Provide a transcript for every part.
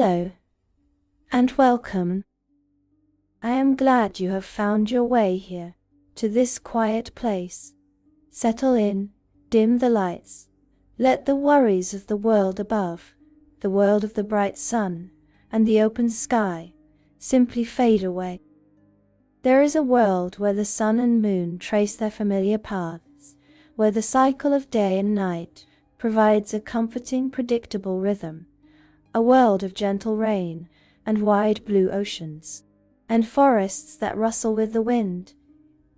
Hello, and welcome. I am glad you have found your way here, to this quiet place. Settle in, dim the lights, let the worries of the world above, the world of the bright sun, and the open sky, simply fade away. There is a world where the sun and moon trace their familiar paths, where the cycle of day and night provides a comforting, predictable rhythm, a world of gentle rain and wide blue oceans, and forests that rustle with the wind.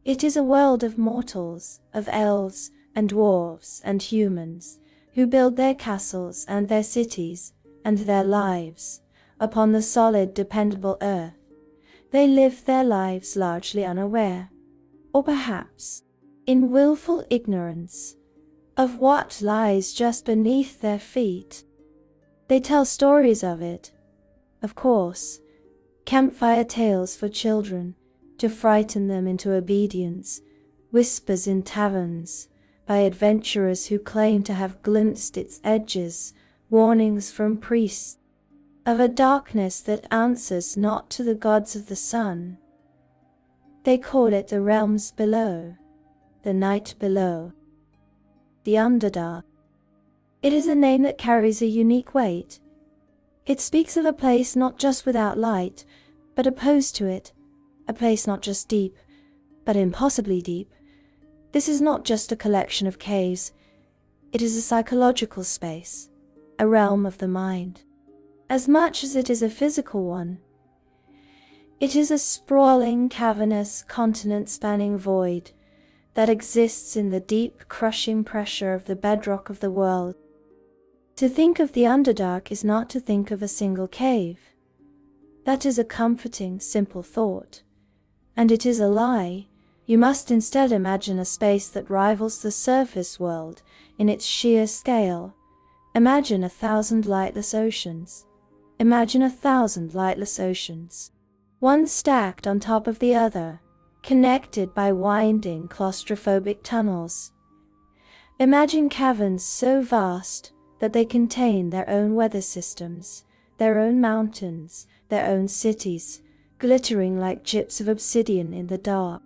It is a world of mortals, of elves and dwarves and humans, who build their castles and their cities and their lives upon the solid, dependable earth. They live their lives largely unaware, or perhaps in willful ignorance, of what lies just beneath their feet. They tell stories of it, of course, campfire tales for children, to frighten them into obedience, whispers in taverns, by adventurers who claim to have glimpsed its edges, warnings from priests, of a darkness that answers not to the gods of the sun. They call it the realms below, the night below, the Underdark. It is a name that carries a unique weight. It speaks of a place not just without light, but opposed to it, a place not just deep, but impossibly deep. This is not just a collection of caves, it is a psychological space, a realm of the mind. As much as it is a physical one, it is a sprawling, cavernous, continent-spanning void that exists in the deep, crushing pressure of the bedrock of the world. To think of the Underdark is not to think of a single cave. That is a comforting, simple thought. And it is a lie. You must instead imagine a space that rivals the surface world in its sheer scale. Imagine 1,000 lightless oceans. Imagine 1,000 lightless oceans, one stacked on top of the other, connected by winding, claustrophobic tunnels. Imagine caverns so vast that they contain their own weather systems, their own mountains, their own cities, glittering like chips of obsidian in the dark.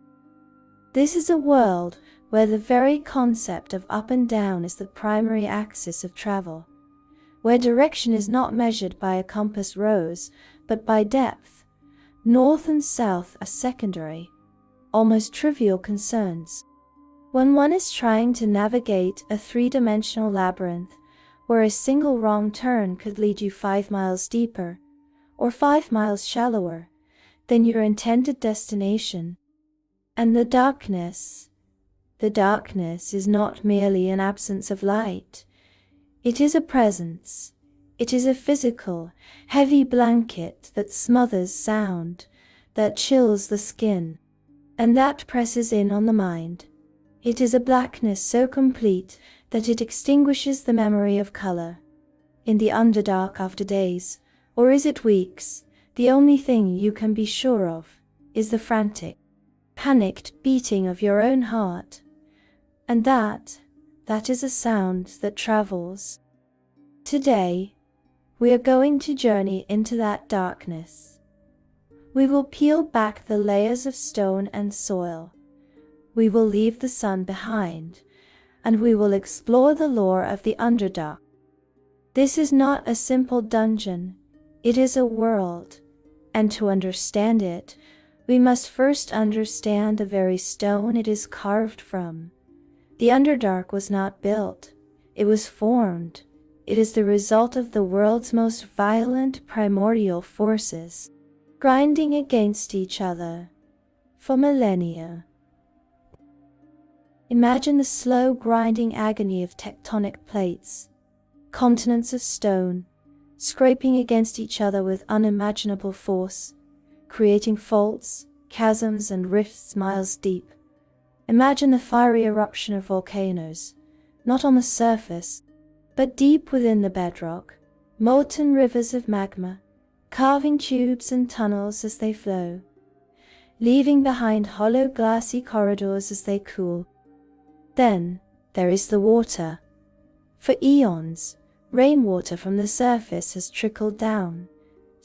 This is a world where the very concept of up and down is the primary axis of travel, where direction is not measured by a compass rose, but by depth. North and south are secondary, almost trivial concerns. When one is trying to navigate a three-dimensional labyrinth, where a single wrong turn could lead you 5 miles deeper, or 5 miles shallower, than your intended destination. And the darkness is not merely an absence of light. It is a presence. It is a physical, heavy blanket that smothers sound, that chills the skin, and that presses in on the mind. It is a blackness so complete that it extinguishes the memory of color. In the Underdark, after days, or is it weeks, the only thing you can be sure of is the frantic, panicked beating of your own heart. And that is a sound that travels. Today, we are going to journey into that darkness. We will peel back the layers of stone and soil. We will leave the sun behind, and we will explore the lore of the Underdark. This is not a simple dungeon, it is a world, and to understand it, we must first understand the very stone it is carved from. The Underdark was not built, it was formed. It is the result of the world's most violent primordial forces, grinding against each other for millennia. Imagine the slow grinding agony of tectonic plates, continents of stone, scraping against each other with unimaginable force, creating faults, chasms, and rifts miles deep. Imagine the fiery eruption of volcanoes, not on the surface, but deep within the bedrock, molten rivers of magma, carving tubes and tunnels as they flow, leaving behind hollow glassy corridors as they cool. Then there is the water. For eons, rainwater from the surface has trickled down,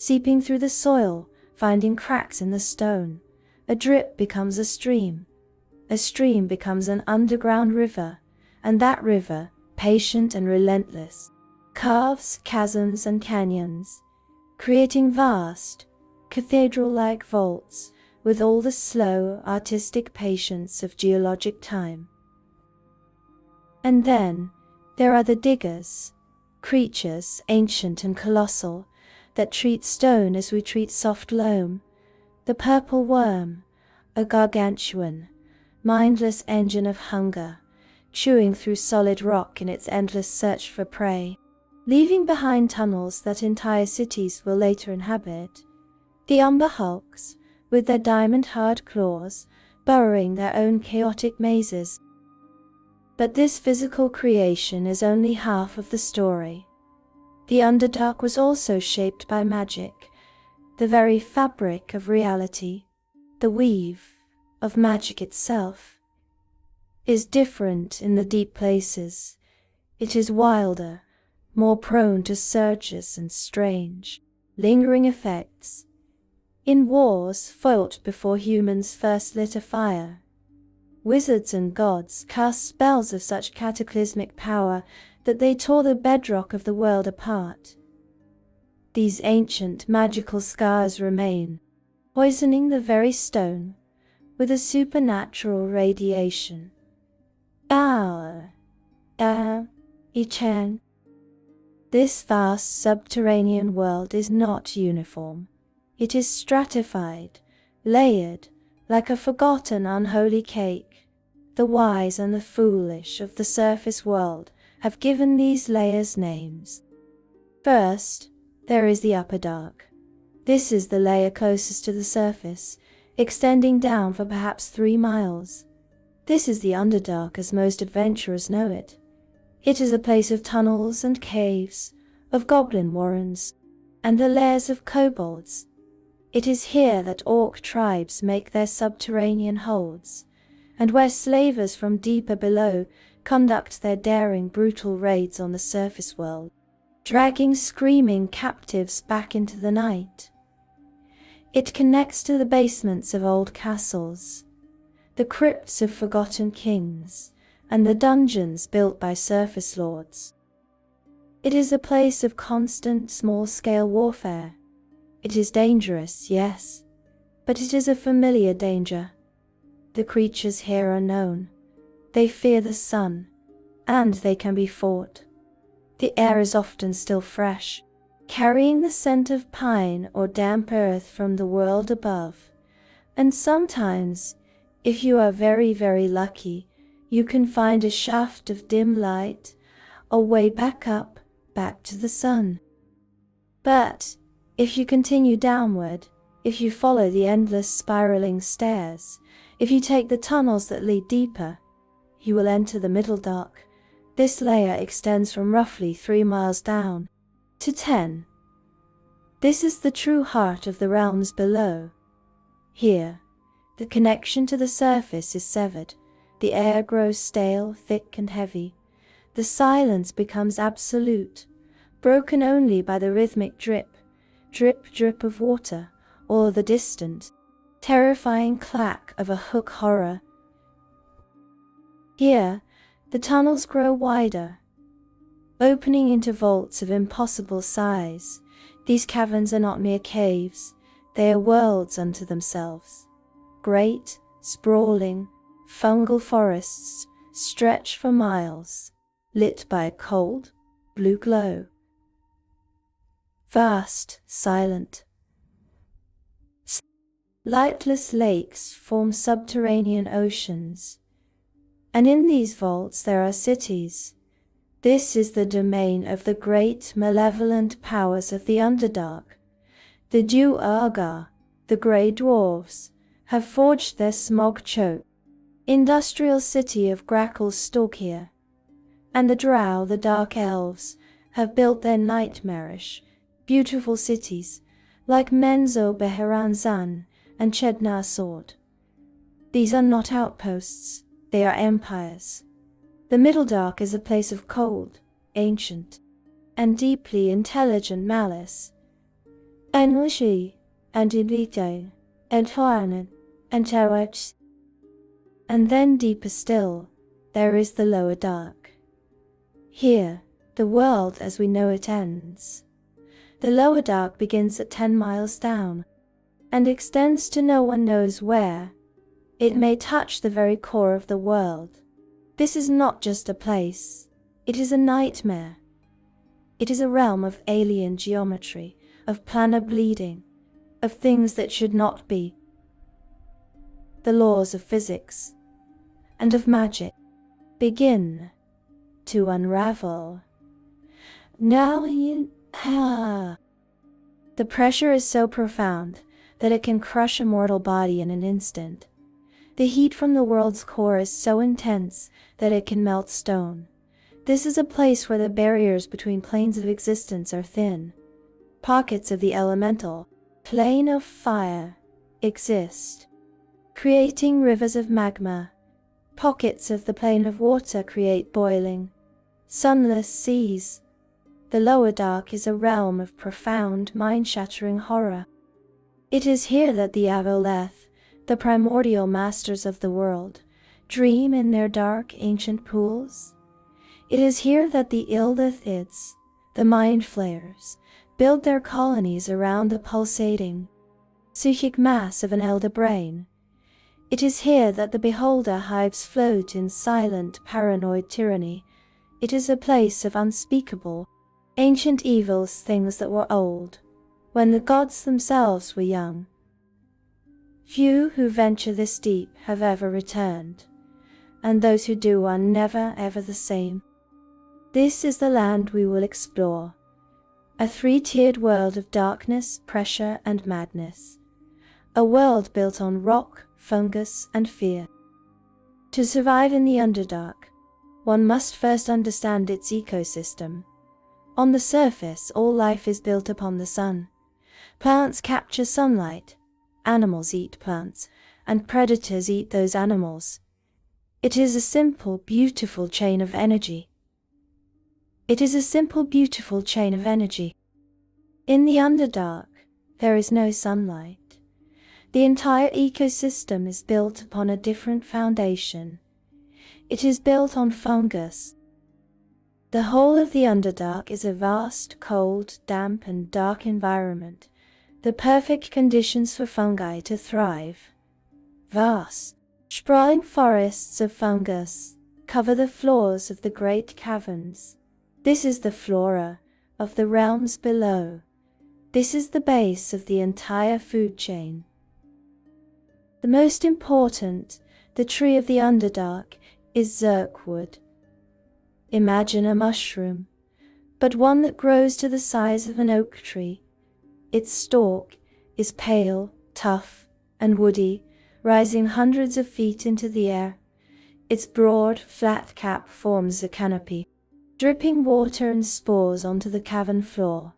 seeping through the soil, finding cracks in the stone. A drip becomes a stream becomes an underground river, and that river, patient and relentless, carves chasms and canyons, creating vast, cathedral-like vaults with all the slow, artistic patience of geologic time. And then there are the diggers, creatures ancient and colossal, that treat stone as we treat soft loam. The purple worm, a gargantuan, mindless engine of hunger, chewing through solid rock in its endless search for prey, leaving behind tunnels that entire cities will later inhabit. The umber hulks, with their diamond-hard claws, burrowing their own chaotic mazes. But this physical creation is only half of the story. The Underdark was also shaped by magic, the very fabric of reality. The weave of magic itself is different in the deep places. It is wilder, more prone to surges and strange, lingering effects. In wars fought before humans first lit a fire, wizards and gods cast spells of such cataclysmic power that they tore the bedrock of the world apart. These ancient magical scars remain, poisoning the very stone with a supernatural radiation. This vast subterranean world is not uniform. It is stratified, layered, like a forgotten unholy cake. The wise and the foolish of the surface world have given these layers names. First, there is the Upper Dark. This is the layer closest to the surface, extending down for perhaps 3 miles. This is the Underdark as most adventurers know it. It is a place of tunnels and caves, of goblin warrens, and the lairs of kobolds. It is here that orc tribes make their subterranean holds, and where slavers from deeper below conduct their daring, brutal raids on the surface world, dragging screaming captives back into the night. It connects to the basements of old castles, the crypts of forgotten kings, and the dungeons built by surface lords. It is a place of constant small-scale warfare. It is dangerous, yes, but it is a familiar danger. The creatures here are known. They fear the sun, and they can be fought. The air is often still fresh, carrying the scent of pine or damp earth from the world above. And sometimes, if you are very, very lucky, you can find a shaft of dim light, a way back up, back to the sun. But if you continue downward, if you follow the endless spiraling stairs, if you take the tunnels that lead deeper, you will enter the Middle Dark. This layer extends from roughly 3 miles down to 10. This is the true heart of the realms below. Here, the connection to the surface is severed. The air grows stale, thick and heavy. The silence becomes absolute, broken only by the rhythmic drip, drip of water, or the distant, terrifying clack of a hook horror. Here, the tunnels grow wider, opening into vaults of impossible size. These caverns are not mere caves, they are worlds unto themselves. Great, sprawling, fungal forests stretch for miles, lit by a cold, blue glow. Vast, silent, lightless lakes form subterranean oceans, and in these vaults there are cities. This is the domain of the great malevolent powers of the Underdark. The Duergar, the Grey Dwarves, have forged their smog-choked industrial city of Grackle's Stalk here, and the Drow, the Dark Elves, have built their nightmarish, beautiful cities like Menzo Beheranzan and Chednar Sword. These are not outposts, they are empires. The Middle Dark is a place of cold, ancient, and deeply intelligent malice. Anushi, and Ibito, and Hoanan, and Tawach. And then deeper still, there is the lower dark. Here, the world as we know it ends. The lower dark begins at 10 miles down, and extends to no one knows where. It may touch the very core of the world. This is not just a place, it is a nightmare. It is a realm of alien geometry, of planar bleeding, of things that should not be. The laws of physics and of magic begin to unravel. Now the pressure is so profound that it can crush a mortal body in an instant. The heat from the world's core is so intense that it can melt stone. This is a place where the barriers between planes of existence are thin. Pockets of the elemental plane of fire exist, creating rivers of magma. Pockets of the plane of water create boiling, sunless seas. The lower dark is a realm of profound, mind-shattering horror. It is here that the Avoleth, the primordial masters of the world, dream in their dark, ancient pools. It is here that the Ildathids, the mind flayers, build their colonies around the pulsating, psychic mass of an elder brain. It is here that the beholder hives float in silent, paranoid tyranny. It is a place of unspeakable, ancient evils, things that were old, when the gods themselves were young. Few who venture this deep have ever returned, and those who do are never ever the same. This is the land we will explore, a three-tiered world of darkness, pressure, and madness, a world built on rock, fungus, and fear. To survive in the Underdark, one must first understand its ecosystem. On the surface, all life is built upon the sun. Plants capture sunlight, animals eat plants, and predators eat those animals. It is a simple, beautiful chain of energy. In the Underdark, there is no sunlight. The entire ecosystem is built upon a different foundation. It is built on fungus. The whole of the Underdark is a vast, cold, damp, and dark environment, the perfect conditions for fungi to thrive. Vast, sprawling forests of fungus cover the floors of the great caverns. This is the flora of the realms below. This is the base of the entire food chain. The most important, the tree of the Underdark, is Zerkwood. Imagine a mushroom, but one that grows to the size of an oak tree. Its stalk is pale, tough, and woody, rising hundreds of feet into the air. Its broad, flat cap forms a canopy, dripping water and spores onto the cavern floor.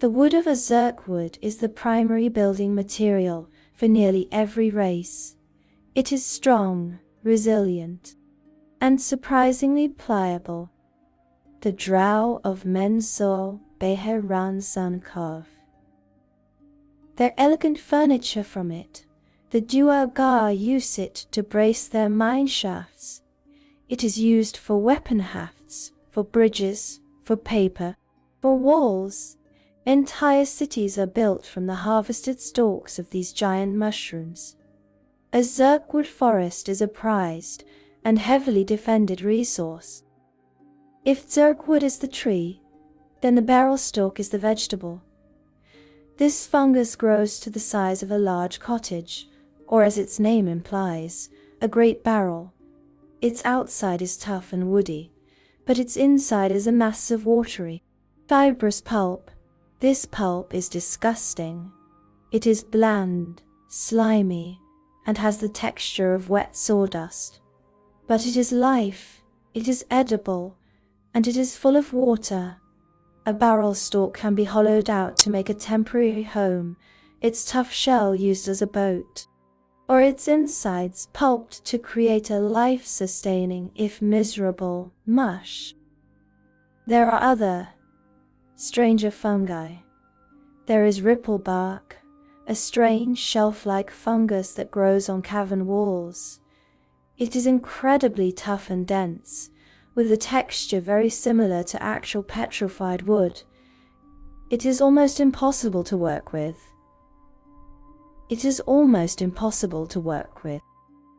The wood of a Zerkwood is the primary building material for nearly every race. It is strong, resilient, and surprisingly pliable. The Drow of Mensor Beheran Sankov. Their elegant furniture from it, the Duergar use it to brace their mine shafts. It is used for weapon hafts, for bridges, for paper, for walls. Entire cities are built from the harvested stalks of these giant mushrooms. A Zerkwood forest is a prized and heavily defended resource. If Zerkwood is the tree, then the barrel stalk is the vegetable. This fungus grows to the size of a large cottage, or as its name implies, a great barrel. Its outside is tough and woody, but its inside is a mass of watery, fibrous pulp. This pulp is disgusting. It is bland, slimy, and has the texture of wet sawdust. But it is life, it is edible, and it is full of water. A barrel stalk can be hollowed out to make a temporary home, its tough shell used as a boat, or its insides pulped to create a life-sustaining, if miserable, mush. There are other, stranger fungi. There is ripple bark, a strange shelf-like fungus that grows on cavern walls. It is incredibly tough and dense, with a texture very similar to actual petrified wood. It is almost impossible to work with.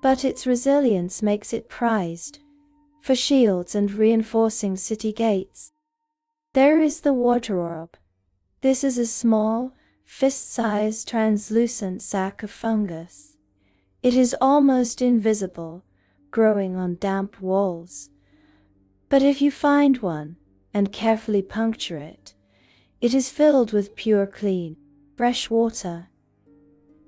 But its resilience makes it prized for shields and reinforcing city gates. There is the water orb. This is a small, fist-sized translucent sac of fungus. It is almost invisible, growing on damp walls. But if you find one and carefully puncture it, it is filled with pure, clean, fresh water.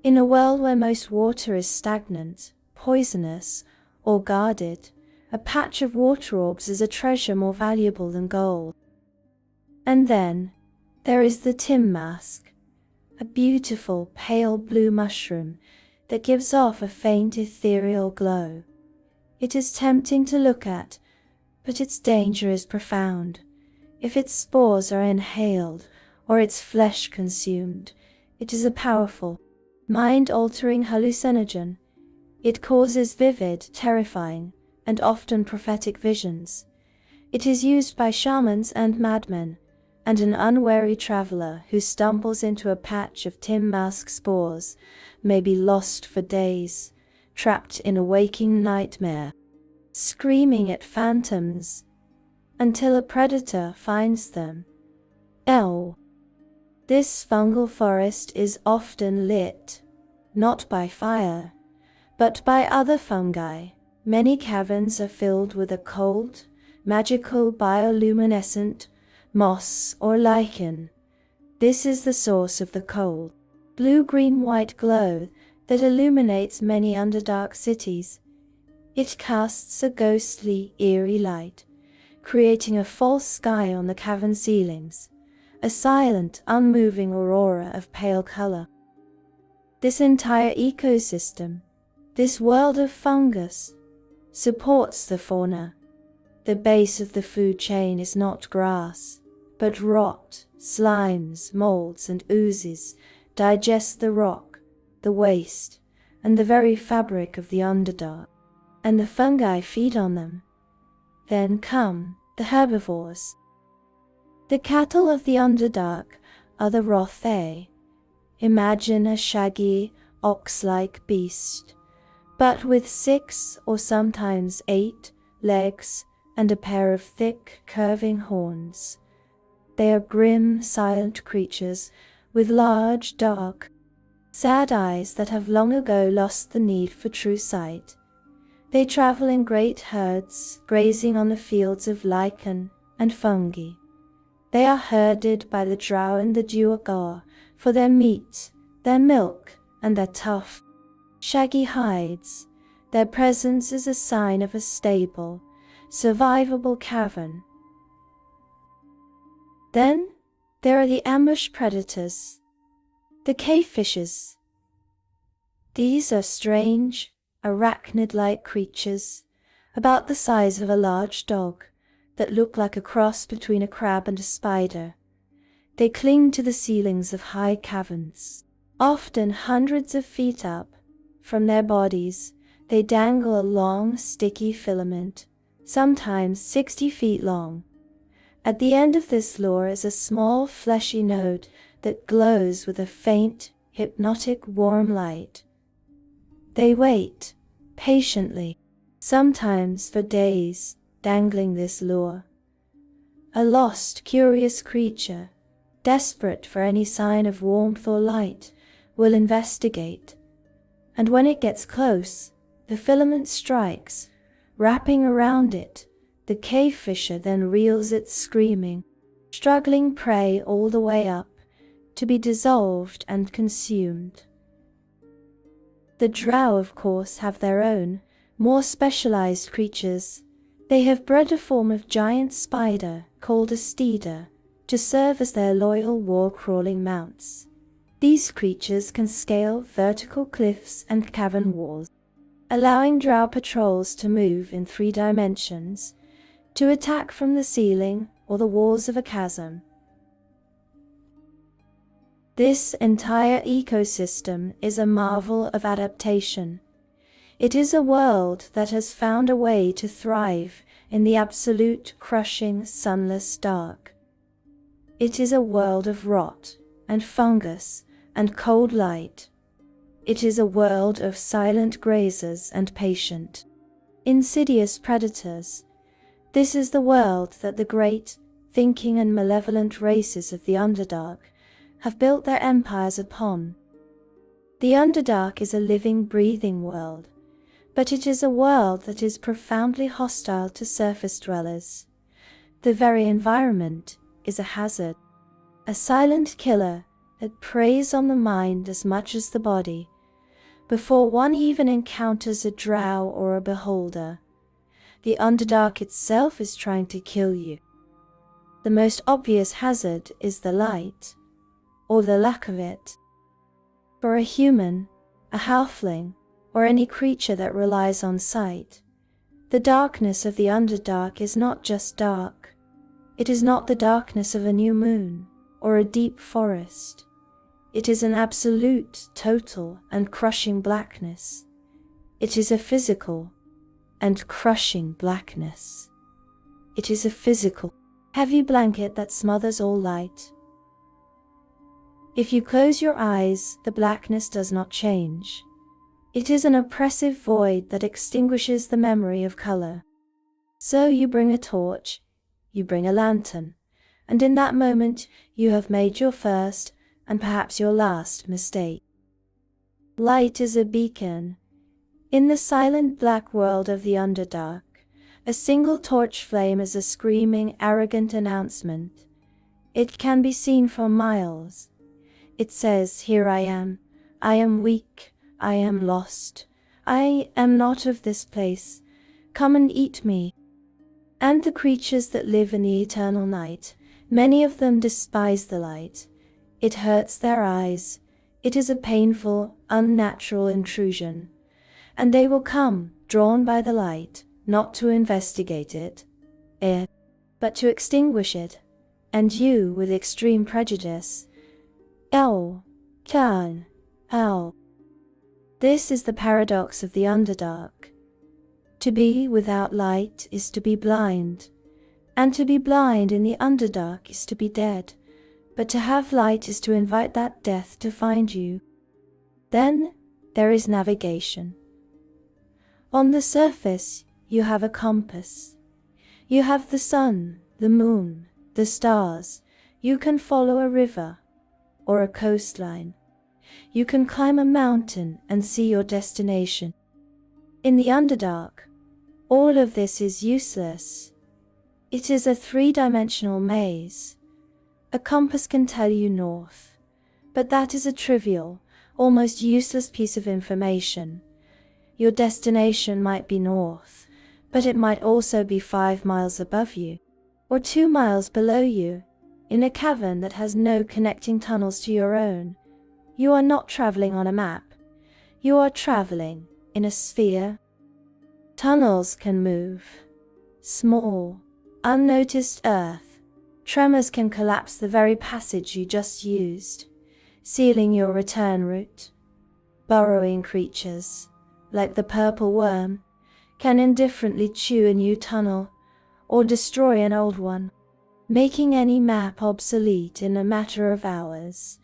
In a world where most water is stagnant, poisonous, or guarded, a patch of water orbs is a treasure more valuable than gold. And then, there is the Tim mask, a beautiful pale blue mushroom that gives off a faint ethereal glow. It is tempting to look at, but its danger is profound. If its spores are inhaled or its flesh consumed, it is a powerful, mind-altering hallucinogen. It causes vivid, terrifying, and often prophetic visions. It is used by shamans and madmen, and an unwary traveler who stumbles into a patch of Tim mask spores may be lost for days, trapped in a waking nightmare, screaming at phantoms until a predator finds them. This fungal forest is often lit, not by fire, but by other fungi. Many caverns are filled with a cold, magical bioluminescent moss or lichen. This is the source of the cold, blue-green-white glow that illuminates many Underdark cities. It casts a ghostly, eerie light, creating a false sky on the cavern ceilings, a silent, unmoving aurora of pale color. This entire ecosystem, this world of fungus, supports the fauna. The base of the food chain is not grass, but rot, slimes, molds, and oozes digest the rock, the waste, and the very fabric of the Underdark, and the fungi feed on them. Then come the herbivores. The cattle of the Underdark are the Rothae. Imagine a shaggy, ox-like beast, but with 6 or sometimes 8 legs and a pair of thick, curving horns. They are grim, silent creatures with large, dark, sad eyes that have long ago lost the need for true sight. They travel in great herds, grazing on the fields of lichen and fungi. They are herded by the drow and the duergar for their meat, their milk, and their tough, shaggy hides. Their presence is a sign of a stable, survivable cavern. Then, there are the ambush predators, the cave fishes. These are strange, arachnid-like creatures, about the size of a large dog, that look like a cross between a crab and a spider. They cling to the ceilings of high caverns, often hundreds of feet up. From their bodies, they dangle a long, sticky filament, sometimes 60 feet long. At the end of this lore is a small, fleshy node that glows with a faint, hypnotic, warm light. They wait, patiently, sometimes for days, dangling this lure. A lost, curious creature, desperate for any sign of warmth or light, will investigate. And when it gets close, the filament strikes, wrapping around it. The cave fisher then reels its screaming, struggling prey all the way up, to be dissolved and consumed. The drow, of course, have their own, more specialized creatures. They have bred a form of giant spider, called a steeder, to serve as their loyal wall-crawling mounts. These creatures can scale vertical cliffs and cavern walls, allowing drow patrols to move in 3 dimensions, to attack from the ceiling or the walls of a chasm. This entire ecosystem is a marvel of adaptation. It is a world that has found a way to thrive in the absolute, crushing, sunless dark. It is a world of rot and fungus and cold light. It is a world of silent grazers and patient, insidious predators. This is the world that the great, thinking and malevolent races of the Underdark have built their empires upon. The Underdark is a living, breathing world, but it is a world that is profoundly hostile to surface dwellers. The very environment is a hazard, a silent killer that preys on the mind as much as the body. Before one even encounters a drow or a beholder, the Underdark itself is trying to kill you. The most obvious hazard is the light, or the lack of it. For a human, a halfling, or any creature that relies on sight, the darkness of the Underdark is not just dark. It is not the darkness of a new moon, or a deep forest. It is an absolute, total, and crushing blackness. It is a physical and crushing blackness. It is a physical, heavy blanket that smothers all light. If you close your eyes, the blackness does not change. It is an oppressive void that extinguishes the memory of color. So you bring a torch, you bring a lantern, and in that moment you have made your first and perhaps your last mistake. Light is a beacon. In the silent black world of the Underdark, a single torch flame is a screaming, arrogant announcement. It can be seen for miles. It says, "Here I am weak, I am lost, I am not of this place, come and eat me." And the creatures that live in the eternal night, many of them despise the light. It hurts their eyes. It is a painful, unnatural intrusion. And they will come, drawn by the light, not to investigate it, but to extinguish it. And you, with extreme prejudice, can. This is the paradox of the Underdark. To be without light is to be blind, and to be blind in the Underdark is to be dead. But to have light is to invite that death to find you. Then there is navigation. On the surface, you have a compass. You have the sun, the moon, the stars. You can follow a river or a coastline. You can climb a mountain and see your destination. In the Underdark, all of this is useless. It is a three-dimensional maze. A compass can tell you north, but that is a trivial, almost useless piece of information. Your destination might be north, but it might also be 5 miles above you, or 2 miles below you, in a cavern that has no connecting tunnels to your own. You are not traveling on a map. You are traveling in a sphere. Tunnels can move. Small, unnoticed earth. Tremors can collapse the very passage you just used, sealing your return route. Burrowing creatures, like the purple worm, can indifferently chew a new tunnel or destroy an old one, making any map obsolete in a matter of hours.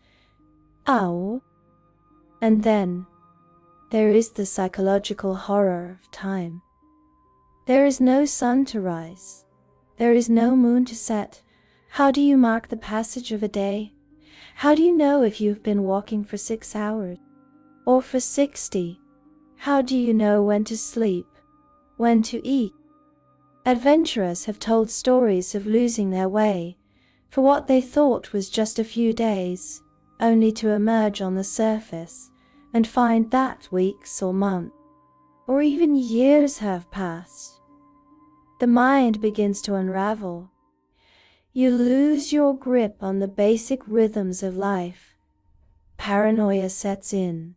And then, there is the psychological horror of time. There is no sun to rise. There is no moon to set. How do you mark the passage of a day? How do you know if you have been walking for 6 hours? Or for 60? How do you know when to sleep? When to eat? Adventurers have told stories of losing their way, for what they thought was just a few days, only to emerge on the surface and find that weeks or months, or even years have passed. The mind begins to unravel. You lose your grip on the basic rhythms of life. Paranoia sets in.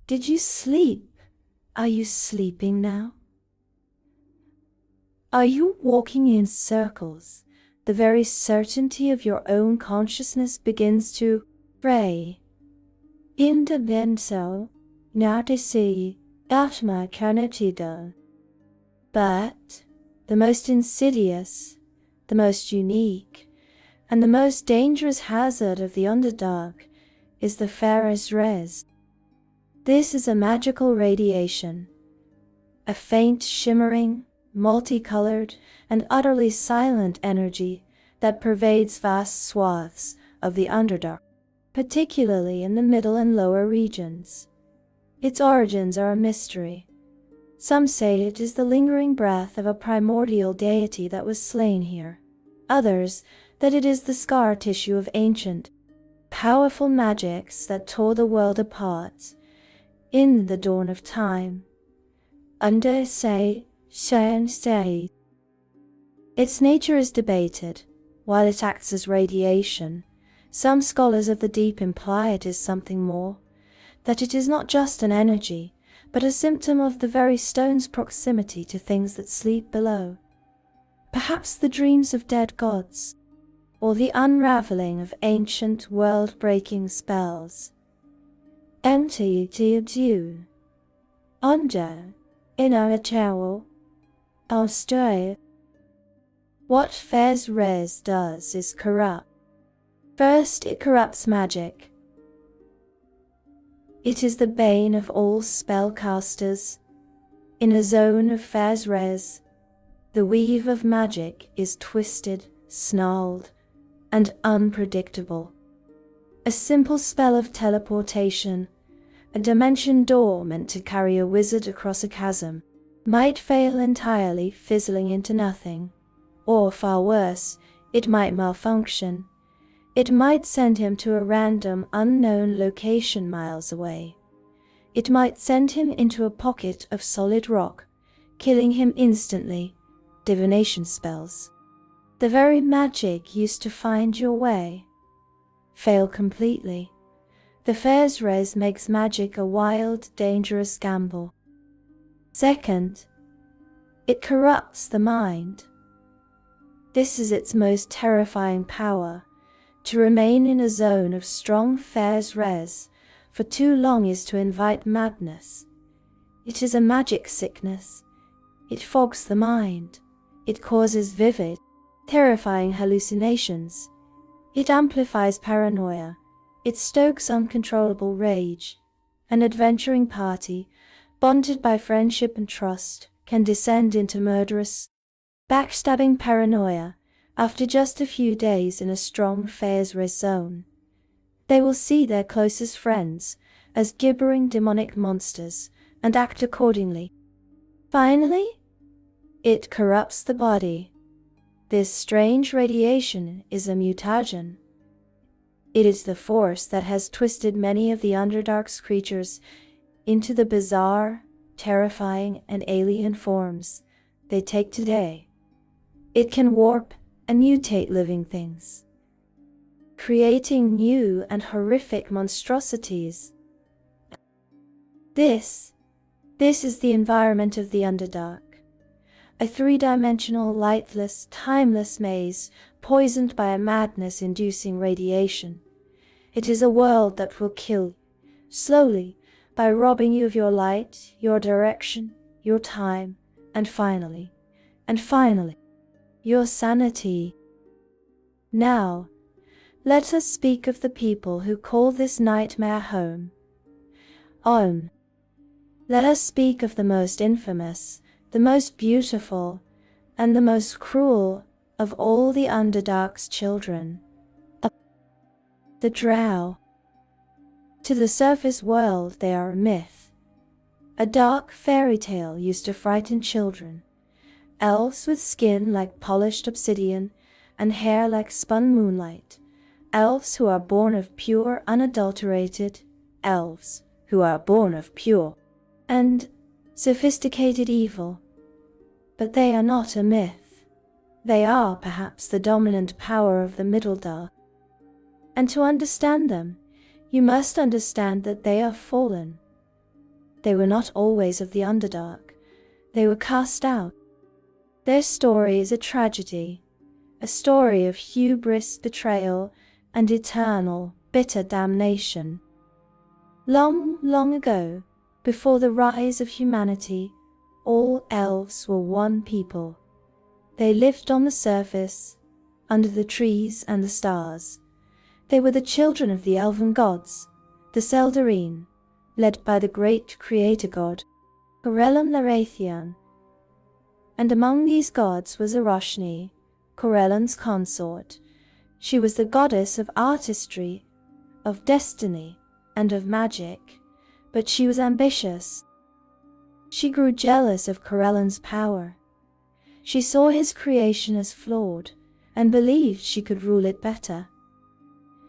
Did you sleep? Are you sleeping now? Are you walking in circles? The very certainty of your own consciousness begins to Ray. Indivento. Natisi. Atma Kanatido. But the most insidious, the most unique, and the most dangerous hazard of the Underdark is the Ferris Res. This is a magical radiation, a faint, shimmering, multicolored, and utterly silent energy that pervades vast swaths of the Underdark, particularly in the middle and lower regions. Its origins are a mystery. Some say it is the lingering breath of a primordial deity that was slain here. Others, that it is the scar tissue of ancient, powerful magics that tore the world apart in the dawn of time. Under say, Shan say. Its nature is debated. While it acts as radiation, some scholars of the deep imply it is something more, that it is not just an energy, but a symptom of the very stone's proximity to things that sleep below. Perhaps the dreams of dead gods, or the unraveling of ancient world-breaking spells. Enti Tiu Under Inachawo Alstoy. What Fez Res does is corrupt. First, it corrupts magic. It is the bane of all spellcasters. In a zone of Fez Res, the weave of magic is twisted, snarled, and unpredictable. A simple spell of teleportation, a dimension door meant to carry a wizard across a chasm, might fail entirely, fizzling into nothing. Or far worse, it might malfunction. It might send him to a random, unknown location miles away. It might send him into a pocket of solid rock, killing him instantly. Divination spells, the very magic used to find your way, fail completely. The Fez Res makes magic a wild, dangerous gamble. Second, it corrupts the mind. This is its most terrifying power. To remain in a zone of strong Fez Res for too long is to invite madness. It is a magic sickness. It fogs the mind. It causes vivid, terrifying hallucinations. It amplifies paranoia. It stokes uncontrollable rage. An adventuring party, bonded by friendship and trust, can descend into murderous, backstabbing paranoia after just a few days in a strong Fez Res zone. They will see their closest friends as gibbering demonic monsters and act accordingly. Finally, it corrupts the body. This strange radiation is a mutagen. It is the force that has twisted many of the Underdark's creatures into the bizarre, terrifying, and alien forms they take today. It can warp and mutate living things, creating new and horrific monstrosities. This is the environment of the Underdark, a three-dimensional, lightless, timeless maze poisoned by a madness-inducing radiation. It is a world that will kill, slowly, by robbing you of your light, your direction, your time, and finally, your sanity. Now, let us speak of the people who call this nightmare home. Let us speak of the most infamous, the most beautiful, and the most cruel of all the Underdark's children. The Drow. To the surface world they are a myth, a dark fairy tale used to frighten children. Elves with skin like polished obsidian and hair like spun moonlight. Elves who are born of pure, unadulterated. Elves who are born of pure and sophisticated evil. But they are not a myth. They are perhaps the dominant power of the Middledark. And to understand them, you must understand that they are fallen. They were not always of the Underdark. They were cast out. Their story is a story of hubris, betrayal, and eternal bitter damnation. Long, long ago, before the rise of humanity, all elves were one people. They lived on the surface, under the trees and the stars. They were the children of the elven gods, the Seldarine, led by the great creator god, Corellon Larathian. And among these gods was Eroshni, Corellon's consort. She was the goddess of artistry, of destiny, and of magic, but she was ambitious. She grew jealous of Corellon's power. She saw his creation as flawed, and believed she could rule it better.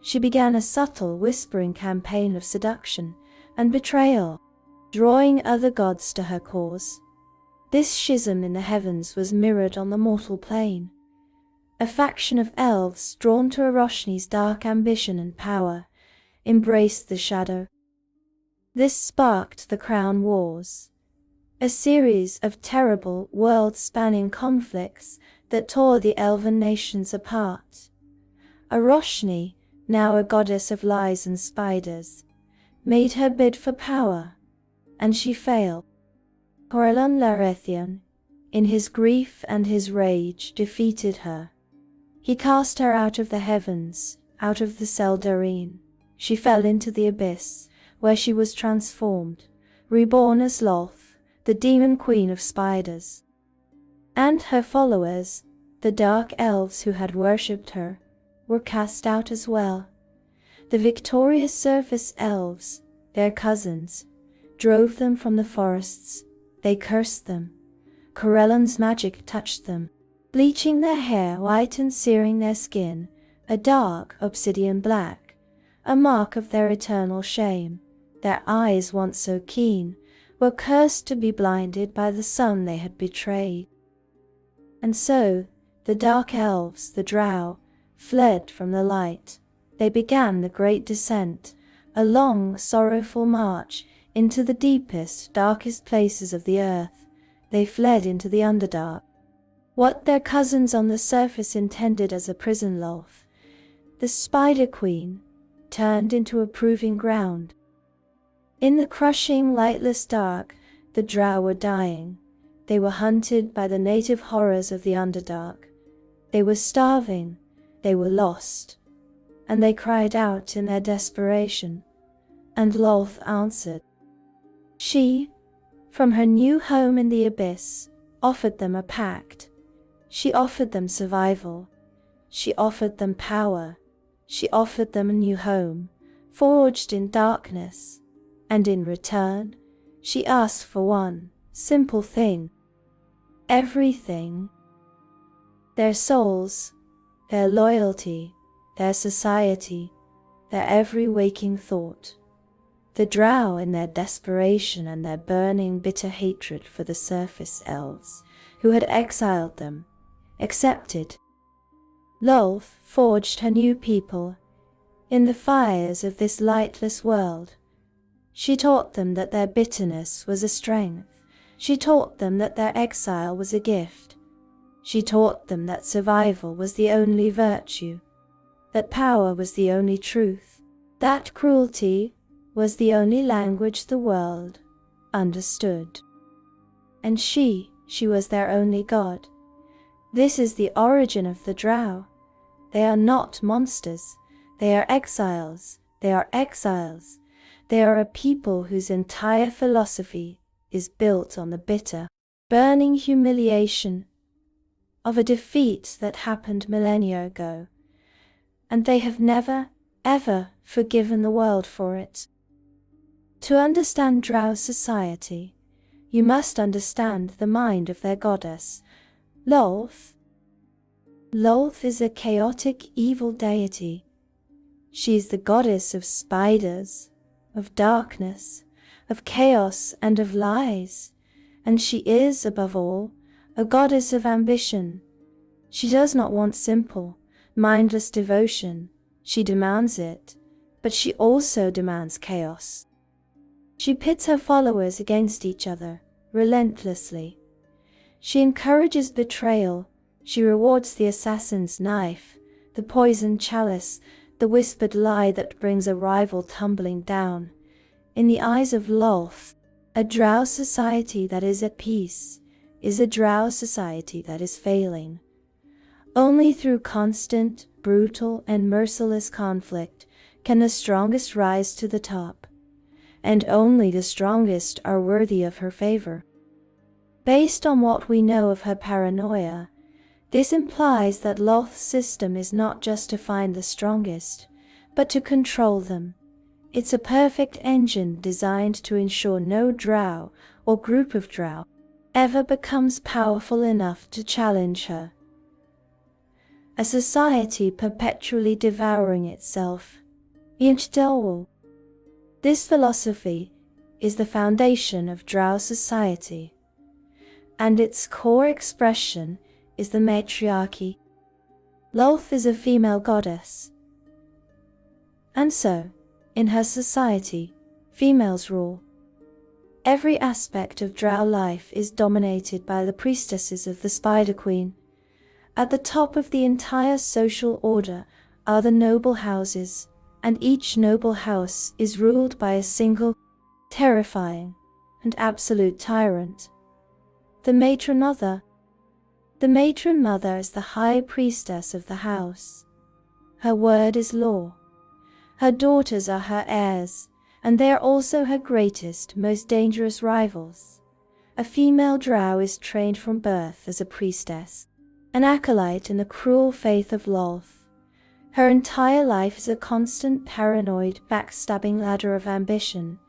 She began a subtle, whispering campaign of seduction and betrayal, drawing other gods to her cause. This schism in the heavens was mirrored on the mortal plane. A faction of elves drawn to Eroshni's dark ambition and power embraced the shadow. This sparked the Crown Wars, a series of terrible, world-spanning conflicts that tore the elven nations apart. Eroshni, now a goddess of lies and spiders, made her bid for power, and she failed. Corellon Larathian, in his grief and his rage, defeated her. He cast her out of the heavens, out of the Seldarine. She fell into the abyss, where she was transformed, reborn as Lolth, the demon queen of spiders. And her followers, the dark elves who had worshipped her, were cast out as well. The victorious surface elves, their cousins, drove them from the forests. They cursed them. Corellon's magic touched them, bleaching their hair white and searing their skin a dark obsidian black, a mark of their eternal shame. Their eyes, once so keen, were cursed to be blinded by the sun they had betrayed. And so, the dark elves, the drow, fled from the light. They began the great descent, a long, sorrowful march into the deepest, darkest places of the earth. They fled into the Underdark. What their cousins on the surface intended as a prison Lolth, the Spider Queen, turned into a proving ground. In the crushing, lightless dark, the drow were dying. They were hunted by the native horrors of the Underdark. They were starving. They were lost. And they cried out in their desperation. And Lolth answered. She, from her new home in the abyss, offered them a pact. She offered them survival. She offered them power. She offered them a new home, forged in darkness. And in return, she asked for one simple thing. Everything. Their souls, their loyalty, their society, their every waking thought. The drow, in their desperation and their burning bitter hatred for the surface elves who had exiled them, accepted. Lolth forged her new people in the fires of this lightless world. She taught them that their bitterness was a strength. She taught them that their exile was a gift. She taught them that survival was the only virtue, that power was the only truth, that cruelty was the only language the world understood. And she was their only god. This is the origin of the drow. They are not monsters. They are exiles. They are exiles. They are a people whose entire philosophy is built on the bitter, burning humiliation of a defeat that happened millennia ago, and they have never, ever forgiven the world for it. To understand drow society, you must understand the mind of their goddess, Lolth. Lolth is a chaotic, evil deity. She is the goddess of spiders, of darkness, of chaos, and of lies, and she is, above all, a goddess of ambition. She does not want simple, mindless devotion. She demands it, but she also demands chaos. She pits her followers against each other, relentlessly. She encourages betrayal. She rewards the assassin's knife, the poisoned chalice, the whispered lie that brings a rival tumbling down. In the eyes of Lolth, a drow society that is at peace is a drow society that is failing. Only through constant, brutal, and merciless conflict can the strongest rise to the top, and only the strongest are worthy of her favor. Based on what we know of her paranoia, this implies that Lolth's system is not just to find the strongest, but to control them. It's a perfect engine designed to ensure no drow or group of drow ever becomes powerful enough to challenge her. A society perpetually devouring itself. This philosophy is the foundation of drow society, and its core expression is the matriarchy. Lolth is a female goddess, and so, in her society, females rule. Every aspect of drow life is dominated by the priestesses of the Spider Queen. At the top of the entire social order are the noble houses, and each noble house is ruled by a single, terrifying, and absolute tyrant. The matron mother. The matron mother is the high priestess of the house. Her word is law. Her daughters are her heirs, and they are also her greatest, most dangerous rivals. A female drow is trained from birth as a priestess, an acolyte in the cruel faith of Lolth. Her entire life is a constant, paranoid, backstabbing ladder of ambition,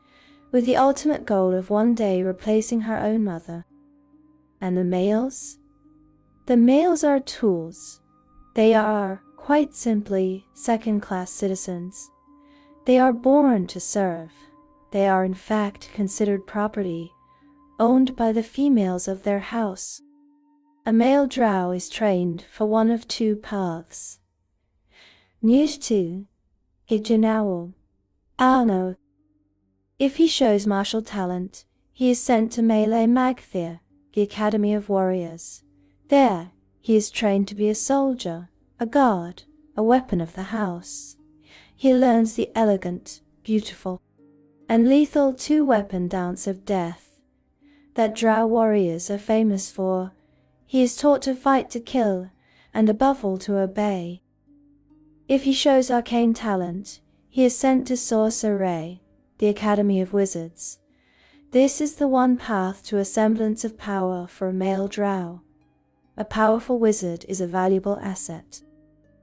with the ultimate goal of one day replacing her own mother. And the males? The males are tools. They are, quite simply, second-class citizens. They are born to serve. They are in fact considered property, owned by the females of their house. A male drow is trained for one of two paths. Nyushtu, Hijanawo, Ano. If he shows martial talent, he is sent to Melee Magthir, the Academy of Warriors. There, he is trained to be a soldier, a guard, a weapon of the house. He learns the elegant, beautiful, and lethal two-weapon dance of death that drow warriors are famous for. He is taught to fight to kill, and above all to obey. If he shows arcane talent, he is sent to Sorcerer, the Academy of Wizards. This is the one path to a semblance of power for a male drow. A powerful wizard is a valuable asset,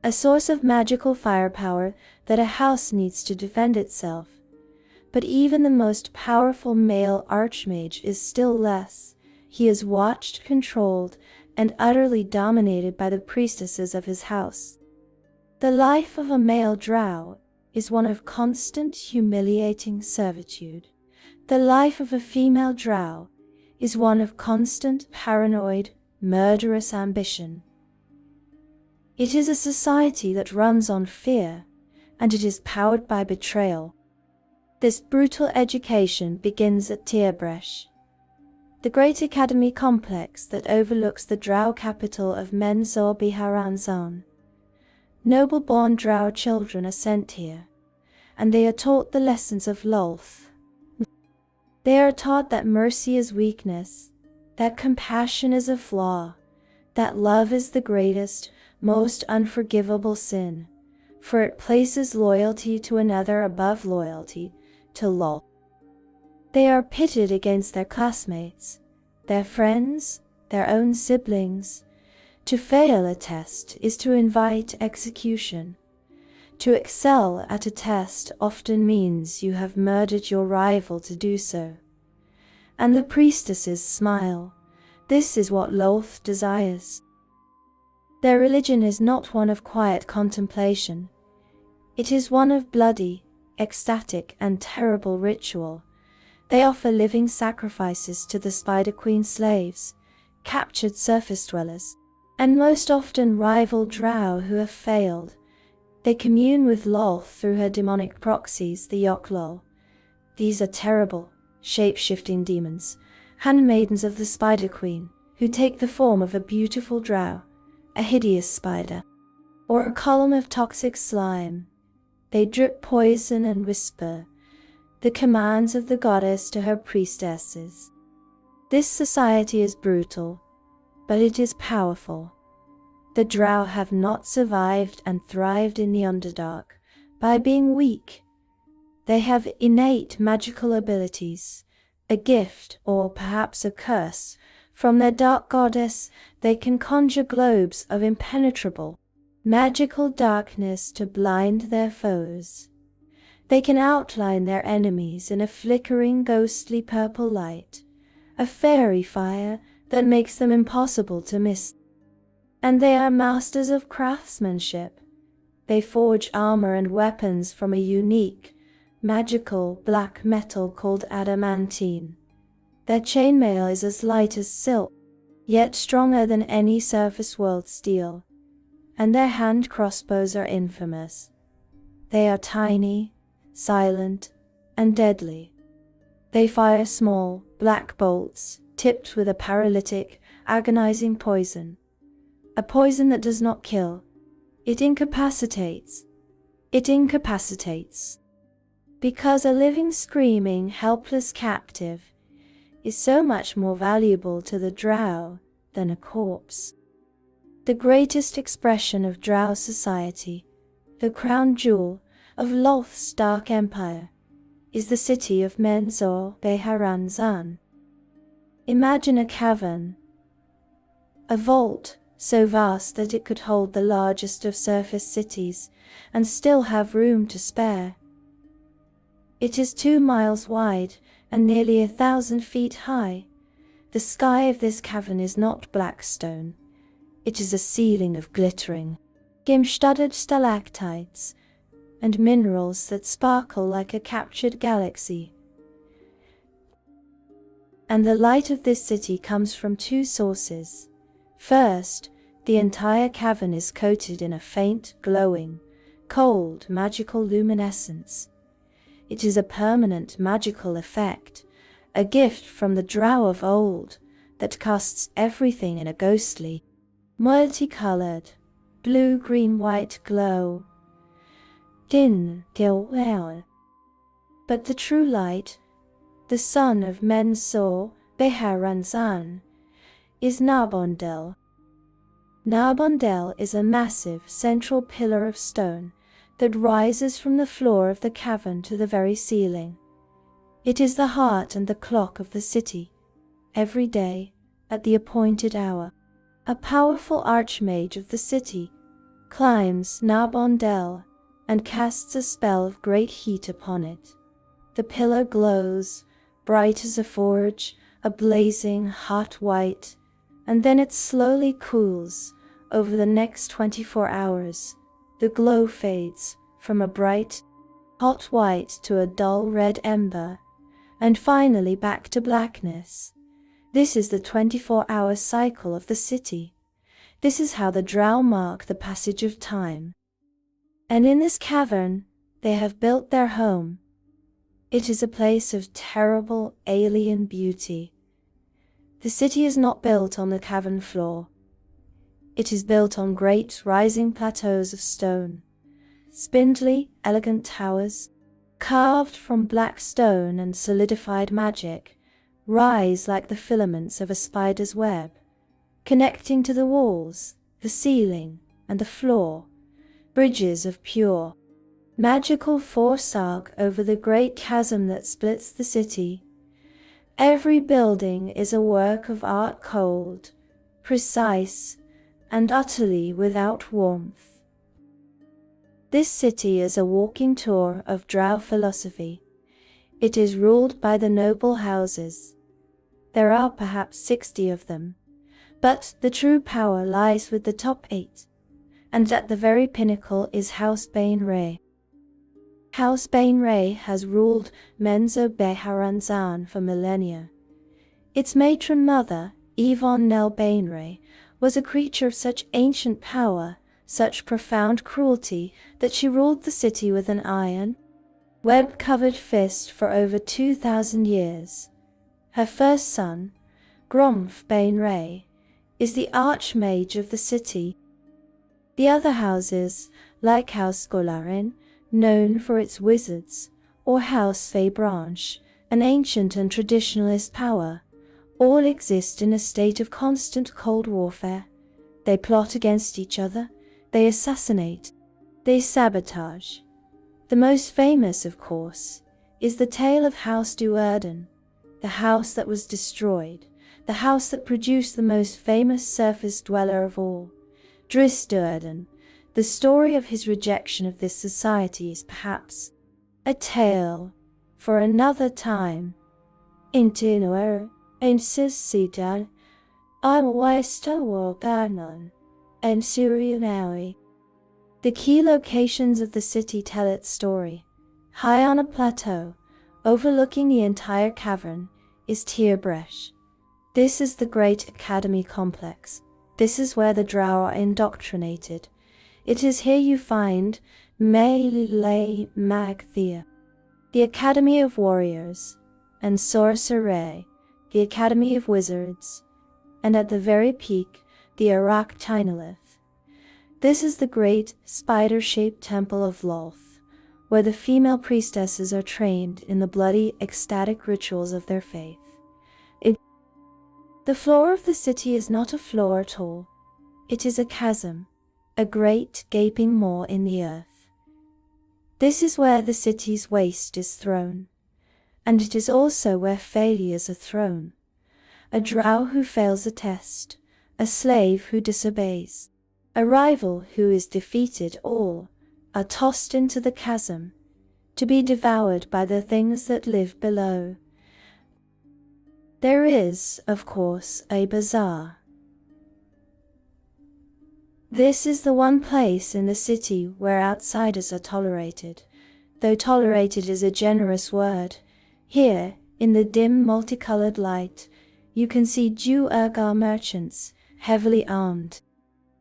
a source of magical firepower that a house needs to defend itself. But even the most powerful male archmage is still less. He is watched, controlled, and utterly dominated by the priestesses of his house. The life of a male drow is one of constant, humiliating servitude. The life of a female drow is one of constant, paranoid, murderous ambition. It is a society that runs on fear, and it is powered by betrayal. This brutal education begins at Tierbresh, the great academy complex that overlooks the drow capital of Menzor Biharanzon. Noble-born drow children are sent here, and they are taught the lessons of Lolth. They are taught that mercy is weakness, that compassion is a flaw, that love is the greatest, most unforgivable sin, for it places loyalty to another above loyalty to Lolth. They are pitted against their classmates, their friends, their own siblings. To fail a test is to invite execution. To excel at a test often means you have murdered your rival to do so. And the priestesses smile. This is what Lolth desires. Their religion is not one of quiet contemplation. It is one of bloody, ecstatic, and terrible ritual. They offer living sacrifices to the Spider Queen slaves, captured surface dwellers, and most often rival drow who have failed. They commune with Lolth through her demonic proxies, the Yoklol. These are terrible, shape-shifting demons, handmaidens of the Spider Queen, who take the form of a beautiful drow, a hideous spider, or a column of toxic slime. They drip poison and whisper the commands of the goddess to her priestesses. This society is brutal, but it is powerful. The drow have not survived and thrived in the Underdark by being weak. They have innate magical abilities, a gift or perhaps a curse from their dark goddess. They can conjure globes of impenetrable magical darkness to blind their foes. They can outline their enemies in a flickering ghostly purple light, a fairy fire that makes them impossible to miss. And they are masters of craftsmanship. They forge armor and weapons from a unique, magical black metal called adamantine. Their chainmail is as light as silk, yet stronger than any surface world steel. And their hand crossbows are infamous. They are tiny, silent, and deadly. They fire small, black bolts, tipped with a paralytic, agonizing poison. A poison that does not kill. It incapacitates. It incapacitates. Because a living, screaming, helpless captive is so much more valuable to the drow than a corpse. The greatest expression of drow society, the crown jewel of Lolth's dark empire, is the city of Menzoberranzan. Imagine a cavern, a vault so vast that it could hold the largest of surface cities and still have room to spare. It is 2 miles wide and nearly 1,000 feet high. The sky of this cavern is not black stone. It is a ceiling of glittering, gem-studded stalactites and minerals that sparkle like a captured galaxy. And the light of this city comes from 2 sources. First, the entire cavern is coated in a faint, glowing, cold, magical luminescence. It is a permanent magical effect, a gift from the drow of old that casts everything in a ghostly, multicolored, blue-green-white glow. But the true light, the son of Menzoberranzan, is Narbondel. Narbondel is a massive central pillar of stone that rises from the floor of the cavern to the very ceiling. It is the heart and the clock of the city. Every day, at the appointed hour, a powerful archmage of the city climbs Narbondel and casts a spell of great heat upon it. The pillar glows, bright as a forge, a blazing hot white, and then it slowly cools. Over the next 24 hours, the glow fades from a bright, hot white to a dull red ember, and finally back to blackness. This is the 24-hour cycle of the city. This is how the drow mark the passage of time. And in this cavern, they have built their home. It is a place of terrible, alien beauty. The city is not built on the cavern floor. It is built on great, rising plateaus of stone. Spindly, elegant towers, carved from black stone and solidified magic, rise like the filaments of a spider's web, connecting to the walls, the ceiling, and the floor, bridges of pure, magical force arc over the great chasm that splits the city. Every building is a work of art, cold, precise, and utterly without warmth. This city is a walking tour of drow philosophy. It is ruled by the noble houses. There are perhaps 60 of them, but the true power lies with the top 8, and at the very pinnacle is House Bainray. House Bainray has ruled Menzoberranzan for millennia. Its matron mother, Yvonne Nell Bainray, was a creature of such ancient power, such profound cruelty, that she ruled the city with an iron, web-covered fist for over 2,000 years. Her first son, Gromf Bainray, is the archmage of the city. The other houses, like House Golarin, known for its wizards, or House Fey branch, an ancient and traditionalist power, all exist in a state of constant cold warfare. They plot against each other, they assassinate, they sabotage. The most famous, of course, is the tale of House Duerden, the house that was destroyed, the house that produced the most famous surface dweller of all, Dris Duerden. The story of his rejection of this society is perhaps a tale for another time. Intinuer, insisida, I'm Westawar Garnon, and Surianawi. The key locations of the city tell its story. High on a plateau, overlooking the entire cavern, is Tierbresh. This is the great academy complex. This is where the drow are indoctrinated. It is here you find Melee Magthea, the Academy of Warriors, and Sorcerer, the Academy of Wizards, and at the very peak, the Arak Tinalith. This is the great spider-shaped temple of Lolth, where the female priestesses are trained in the bloody, ecstatic rituals of their faith. The floor of the city is not a floor at all. It is a chasm, a great gaping maw in the earth. This is where the city's waste is thrown, and it is also where failures are thrown. A drow who fails a test, a slave who disobeys, a rival who is defeated, all are tossed into the chasm, to be devoured by the things that live below. There is, of course, a bazaar. This is the one place in the city where outsiders are tolerated, though tolerated is a generous word. Here, in the dim multicolored light, you can see Jew-Urgar merchants, heavily armed,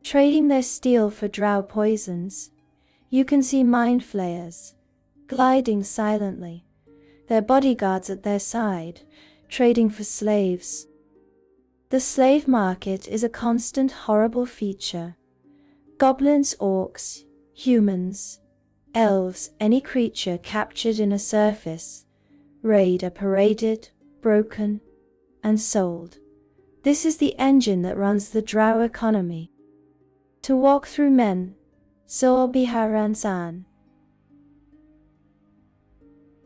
trading their steel for drow poisons. You can see mind flayers, gliding silently, their bodyguards at their side, trading for slaves. The slave market is a constant horrible feature. Goblins, orcs, humans, elves, any creature captured in a surface raid are paraded, broken, and sold. This is the engine that runs the drow economy. To walk through men, Sol Biharansan,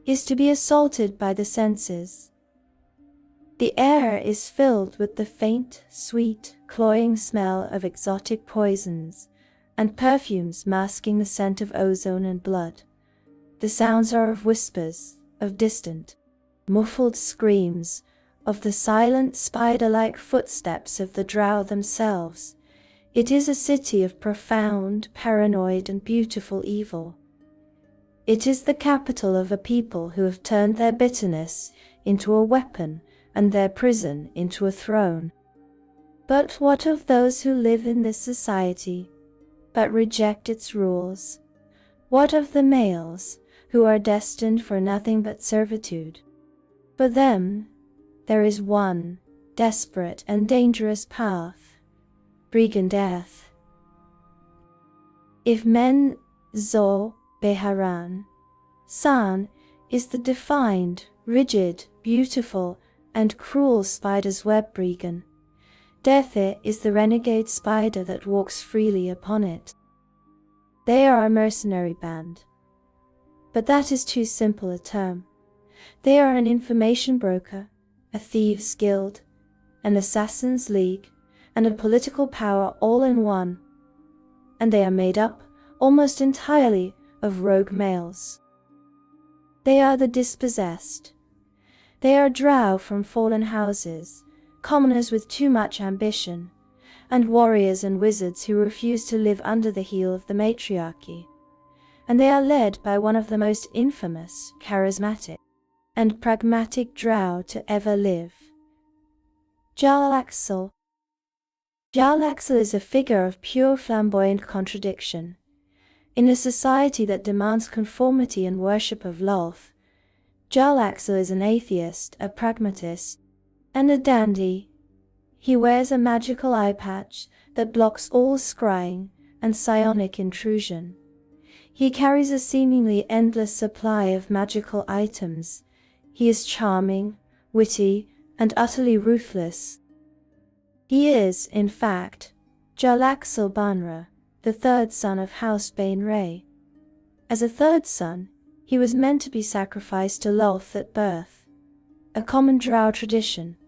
is to be assaulted by the senses. The air is filled with the faint, sweet, cloying smell of exotic poisons, and perfumes masking the scent of ozone and blood. The sounds are of whispers, of distant, muffled screams, of the silent spider-like footsteps of the drow themselves. It is a city of profound, paranoid, and beautiful evil. It is the capital of a people who have turned their bitterness into a weapon and their prison into a throne. But what of those who live in this society, but reject its rules? What of the males, who are destined for nothing but servitude? For them, there is one desperate and dangerous path: brigand death. If men Zo Beharan San is the defined, rigid, beautiful, and cruel spider's web brigand, Dethe is the renegade spider that walks freely upon it. They are a mercenary band. But that is too simple a term. They are an information broker, a thieves' guild, an assassins' league, and a political power all in one. And they are made up, almost entirely, of rogue males. They are the dispossessed. They are drow from fallen houses, commoners with too much ambition, and warriors and wizards who refuse to live under the heel of the matriarchy. And they are led by one of the most infamous, charismatic, and pragmatic drow to ever live, Jarlaxle. Jarlaxle is a figure of pure flamboyant contradiction. In a society that demands conformity and worship of Lolth, Jarlaxle is an atheist, a pragmatist, and a dandy. He wears a magical eye patch that blocks all scrying and psionic intrusion. He carries a seemingly endless supply of magical items. He is charming, witty, and utterly ruthless. He is, in fact, Jarlaxle Banra, the third son of House Bainray. As a third son, he was meant to be sacrificed to Lolth at birth, a common drow tradition.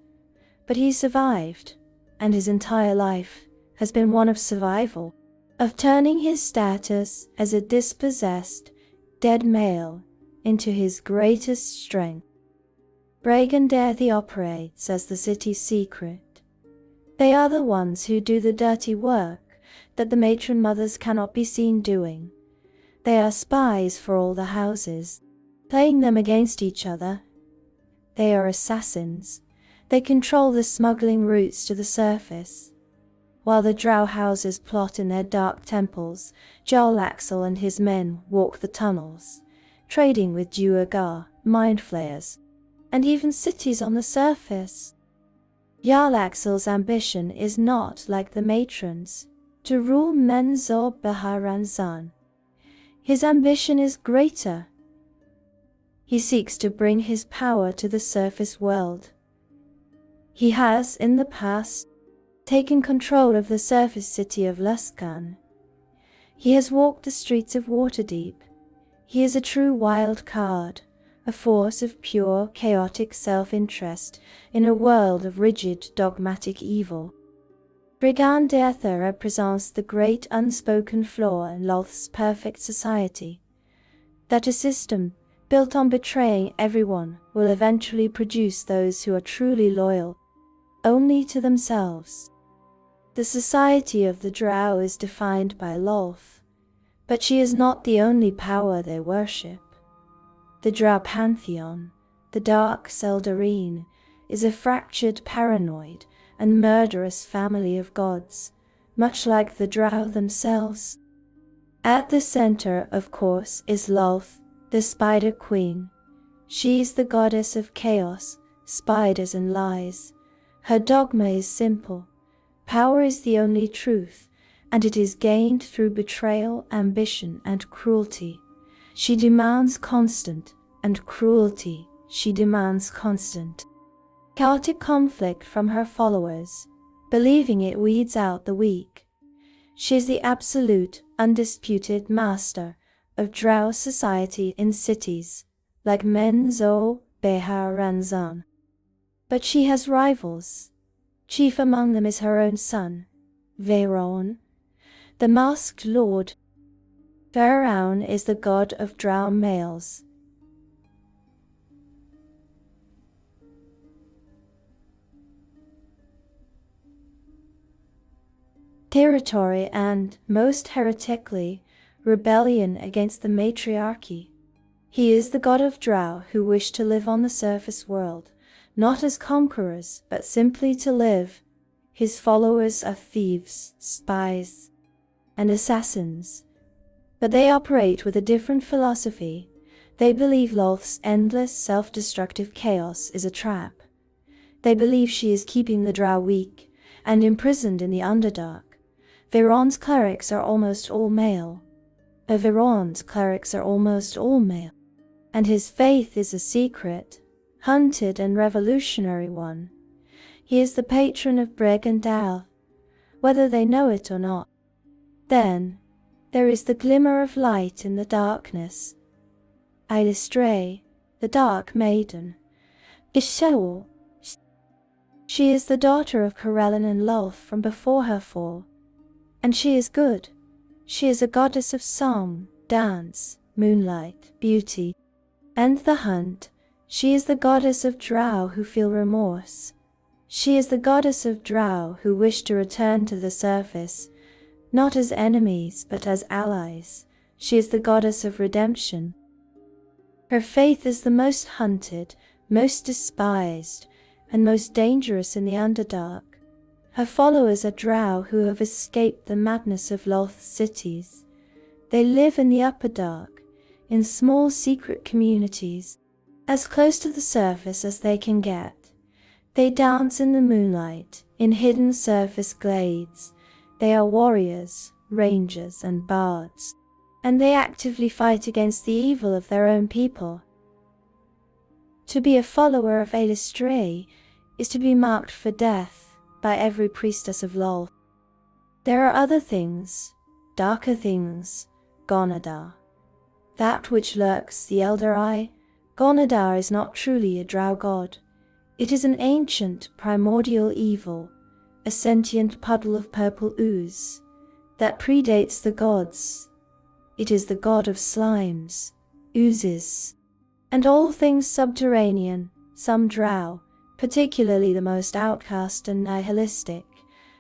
But he survived, and his entire life has been one of survival, of turning his status as a dispossessed, dead male into his greatest strength. Bragandathi operates as the city's secret. They are the ones who do the dirty work that the matron mothers cannot be seen doing. They are spies for all the houses, playing them against each other. They are assassins. They control the smuggling routes to the surface. While the drow houses plot in their dark temples, Jarlaxle and his men walk the tunnels, trading with Duergar, mind flayers, and even cities on the surface. Jarlaxle's ambition is not, like the matron's, to rule Menzor Baharanzan. His ambition is greater. He seeks to bring his power to the surface world. He has, in the past, taken control of the surface city of Luskan. He has walked the streets of Waterdeep. He is a true wild card, a force of pure, chaotic self-interest in a world of rigid, dogmatic evil. Brigandaetha represents the great unspoken flaw in Lolth's perfect society, that a system built on betraying everyone will eventually produce those who are truly loyal only to themselves. The society of the Drow is defined by Lolth, but she is not the only power they worship. The Drow pantheon, the Dark Seldarine, is a fractured, paranoid, and murderous family of gods, much like the Drow themselves. At the center, of course, is Lolth, the Spider Queen. She is the goddess of chaos, spiders and lies. Her dogma is simple. Power is the only truth, and it is gained through betrayal, ambition, and cruelty. She demands constant, and cruelty, she demands constant, chaotic conflict from her followers, believing it weeds out the weak. She is the absolute, undisputed master of Drow society in cities, like Menzo Beharanzan. But she has rivals. Chief among them is her own son, Veyron, the masked lord. Veyron is the god of Drow males. Territory and, most heretically, rebellion against the matriarchy. He is the god of Drow who wish to live on the surface world, not as conquerors, but simply to live. His followers are thieves, spies, and assassins. But they operate with a different philosophy. They believe Lolth's endless, self-destructive chaos is a trap. They believe she is keeping the Drow weak and imprisoned in the Underdark. Veyron's clerics are almost all male. Veyron's clerics are almost all male. And his faith is a secret, hunted and revolutionary one. He is the patron of Bregandal, whether they know it or not. Then, there is the glimmer of light in the darkness. Ilistray, the Dark Maiden. Isheol. She is the daughter of Corellin and Lolth from before her fall. And she is good. She is a goddess of song, dance, moonlight, beauty, and the hunt. She is the goddess of Drow who feel remorse. She is the goddess of Drow who wish to return to the surface, not as enemies but as allies. She is the goddess of redemption. Her faith is the most hunted, most despised, and most dangerous in the Underdark. Her followers are Drow who have escaped the madness of Lolth's cities. They live in the Upper Dark, in small secret communities, as close to the surface as they can get. They dance in the moonlight, in hidden surface glades. They are warriors, rangers, and bards. and they actively fight against the evil of their own people. To be a follower of Lightless is to be marked for death by every priestess of Lore. There are other things, darker things, Gonadar. That which lurks the elder eye. Gonadar is not truly a drow god. It is an ancient, primordial evil, a sentient puddle of purple ooze that predates the gods. It is the god of slimes, oozes, and all things subterranean. Some drow, particularly the most outcast and nihilistic,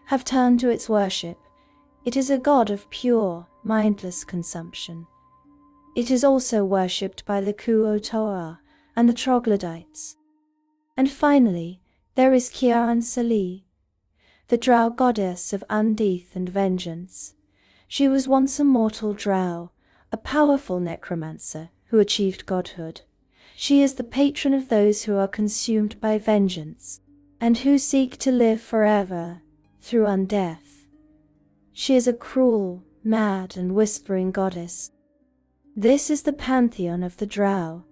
have turned to its worship. It is a god of pure, mindless consumption. It is also worshipped by the Kuo-Toa and the troglodytes. And finally, there is Kiaran-Sali, the drow goddess of undeath and vengeance. She was once a mortal drow, a powerful necromancer who achieved godhood. She is the patron of those who are consumed by vengeance, and who seek to live forever through undeath. She is a cruel, mad, and whispering goddess. This is the pantheon of the drow,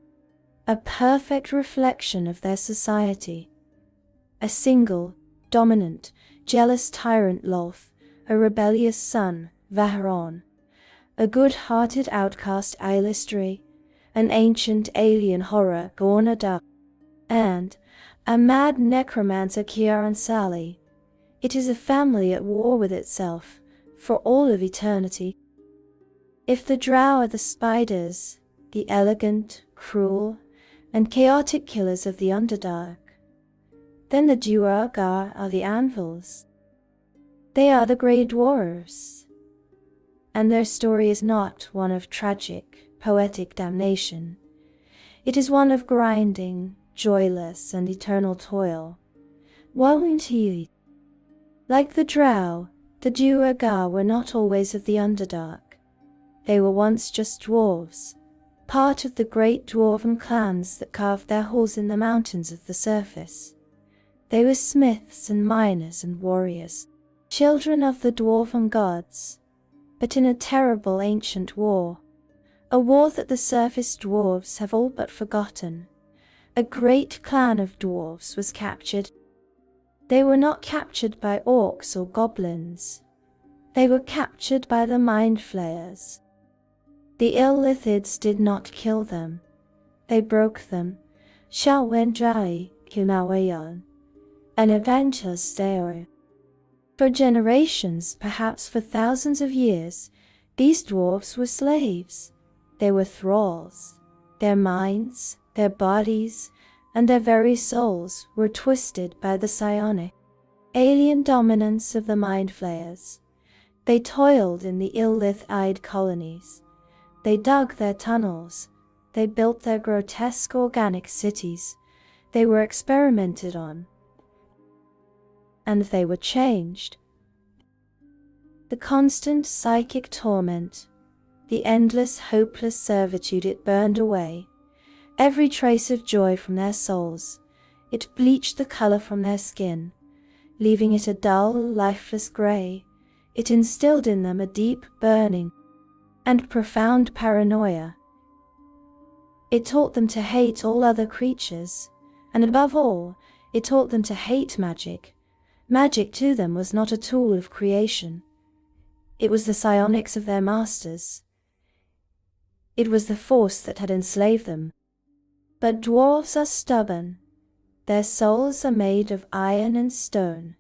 a perfect reflection of their society. A single, dominant, jealous tyrant Lolth, a rebellious son, Vaharon, a good-hearted outcast Lightless, an ancient alien horror Gonadar, and a mad necromancer Kiaran-Sali. It is a family at war with itself for all of eternity. If the drow are the spiders, the elegant, cruel, and chaotic killers of the Underdark, then the Duergar are the anvils. They are the grey dwarves, and their story is not one of tragic, poetic damnation. It is one of grinding, joyless, and eternal toil. Like the drow, the Duergar were not always of the Underdark. They were once just dwarves, part of the great dwarven clans that carved their halls in the mountains of the surface. They were smiths and miners and warriors, children of the dwarven gods, but in a terrible ancient war, a war that the surface dwarves have all but forgotten. A great clan of dwarves was captured. They were not captured by orcs or goblins. They were captured by the Mind Flayers. The Illithids did not kill them. They broke them. Shawenjai Kimawayan, an evangelist there. For generations, perhaps for thousands of years, these dwarves were slaves. They were thralls. Their minds, their bodies, and their very souls were twisted by the psionic, alien dominance of the Mind Flayers. They toiled in the Illithid colonies. They dug their tunnels. They built their grotesque organic cities. They were experimented on. And they were changed. The constant psychic torment, the endless hopeless servitude, it burned away every trace of joy from their souls. It bleached the color from their skin, leaving it a dull, lifeless gray. It instilled in them a deep, burning, and profound paranoia. It taught them to hate all other creatures, and above all, it taught them to hate magic. Magic to them was not a tool of creation. It was the psionics of their masters. It was the force that had enslaved them. But dwarves are stubborn. Their souls are made of iron and stone.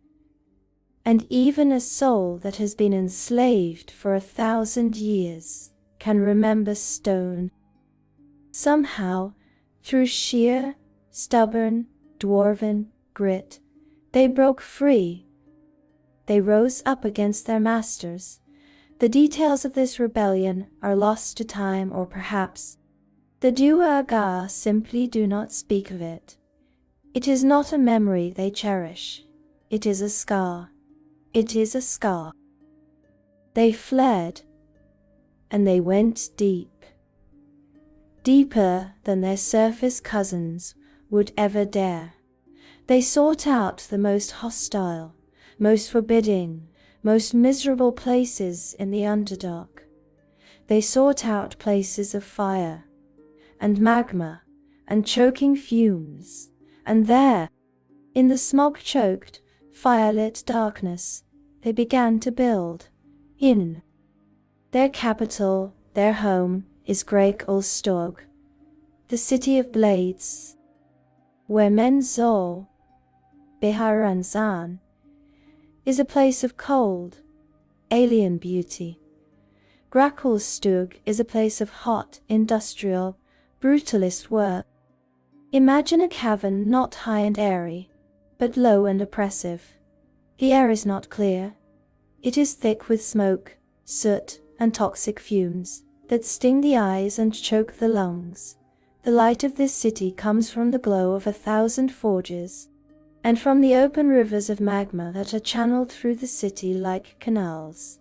And even a soul that has been enslaved for 1,000 years can remember stone. Somehow, through sheer, stubborn, dwarven grit, they broke free. They rose up against their masters. The details of this rebellion are lost to time, or perhaps the Duergar simply do not speak of it. It is not a memory they cherish. It is a scar. It is a scar. They fled, and they went deep. Deeper than their surface cousins would ever dare. They sought out the most hostile, most forbidding, most miserable places in the Underdark. They sought out places of fire and magma and choking fumes, and there, in the smog-choked, firelit darkness, they began to build. In their capital, their home, is Great-Olstog, the city of blades, where Menzol, Beharanzan, is a place of cold, alien beauty. Great-Olstog is a place of hot, industrial, brutalist work. Imagine a cavern not high and airy, but low and oppressive. The air is not clear. It is thick with smoke, soot, and toxic fumes that sting the eyes and choke the lungs. The light of this city comes from the glow of 1,000 forges, and from the open rivers of magma that are channeled through the city like canals.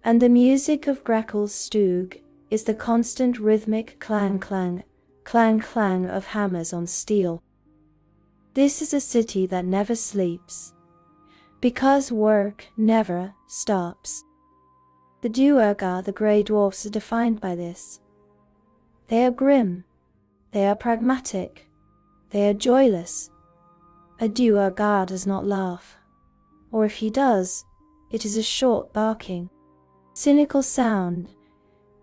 And the music of Great-Olstog is the constant rhythmic clang-clang, clang-clang of hammers on steel. This is a city that never sleeps, because work never stops. The Duergar, the grey dwarfs, are defined by this. They are grim, they are pragmatic, they are joyless. A Duergar does not laugh, or if he does, it is a short barking, cynical sound.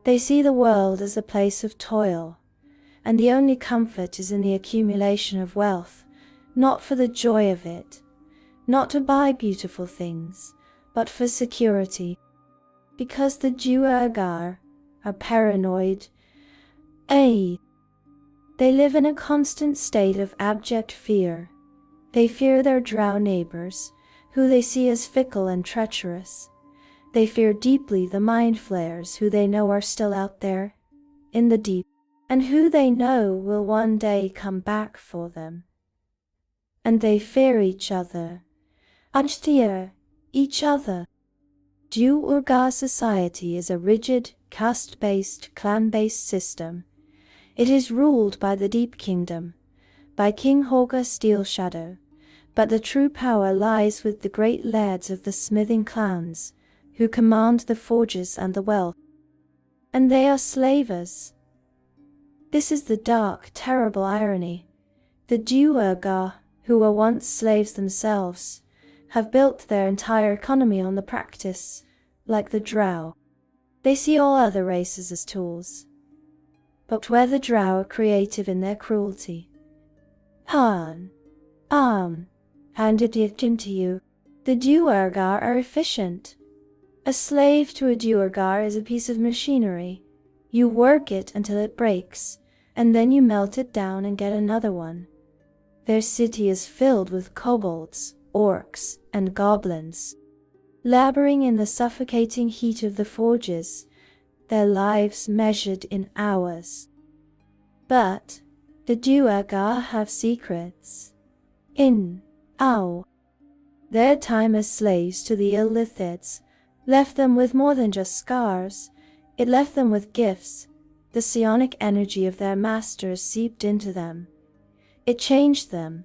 They see the world as a place of toil, and the only comfort is in the accumulation of wealth, not for the joy of it, not to buy beautiful things, but for security. Because the Duergar are paranoid, they live in a constant state of abject fear. They fear their drow neighbors, who they see as fickle and treacherous. They fear deeply the mind flayers who they know are still out there, in the deep, and who they know will one day come back for them. And they fear each other. Each other. Duergar society is a rigid, caste-based, clan-based system. It is ruled by the Deep Kingdom, by King Holger Steelshadow, but the true power lies with the great lairds of the smithing clans, who command the forges and the wealth. And they are slavers. This is the dark, terrible irony. The Duergar, who were once slaves themselves, have built their entire economy on the practice, like the drow. They see all other races as tools. But where the drow are creative in their cruelty, hand it into you, the Duergar are efficient. A slave to a Duergar is a piece of machinery. You work it until it breaks, and then you melt it down and get another one. Their city is filled with kobolds, orcs, and goblins, laboring in the suffocating heat of the forges, their lives measured in hours. But the Duergar have secrets. Their time as slaves to the Illithids left them with more than just scars. It left them with gifts. The psionic energy of their masters seeped into them. It changed them.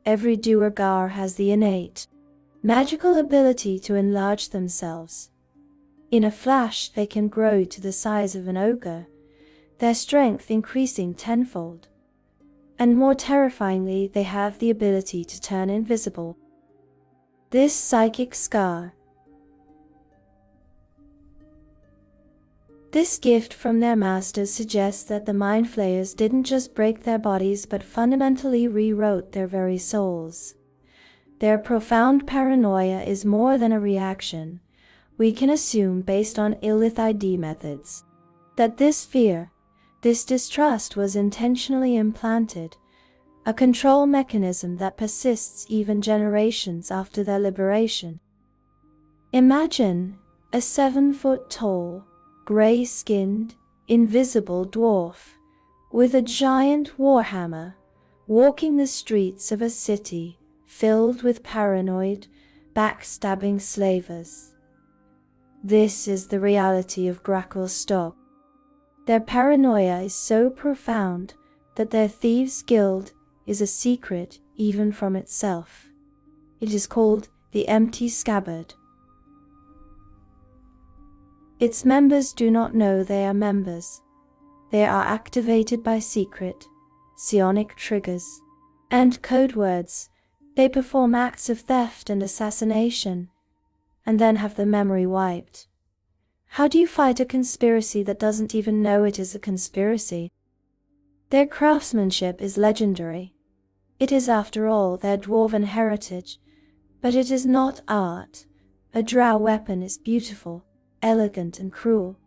Every Duergar has the innate, magical ability to enlarge themselves. In a flash they can grow to the size of an ogre, their strength increasing tenfold. And more terrifyingly, they have the ability to turn invisible. This psychic scar, this gift from their masters, suggests that the mind flayers didn't just break their bodies but fundamentally rewrote their very souls. Their profound paranoia is more than a reaction. We can assume, based on Illith ID methods, that this fear, this distrust was intentionally implanted, a control mechanism that persists even generations after their liberation. Imagine a 7-foot-tall, gray-skinned, invisible dwarf with a giant warhammer walking the streets of a city filled with paranoid, backstabbing slavers. This is the reality of Great-Olstog. Their paranoia is so profound that their thieves' guild is a secret even from itself. It is called the Empty Scabbard. Its members do not know they are members. They are activated by secret, psionic triggers, and code words. They perform acts of theft and assassination, and then have the memory wiped. How do you fight a conspiracy that doesn't even know it is a conspiracy? Their craftsmanship is legendary. It is, after all, their dwarven heritage, but it is not art. A drow weapon is beautiful, elegant, and cruel.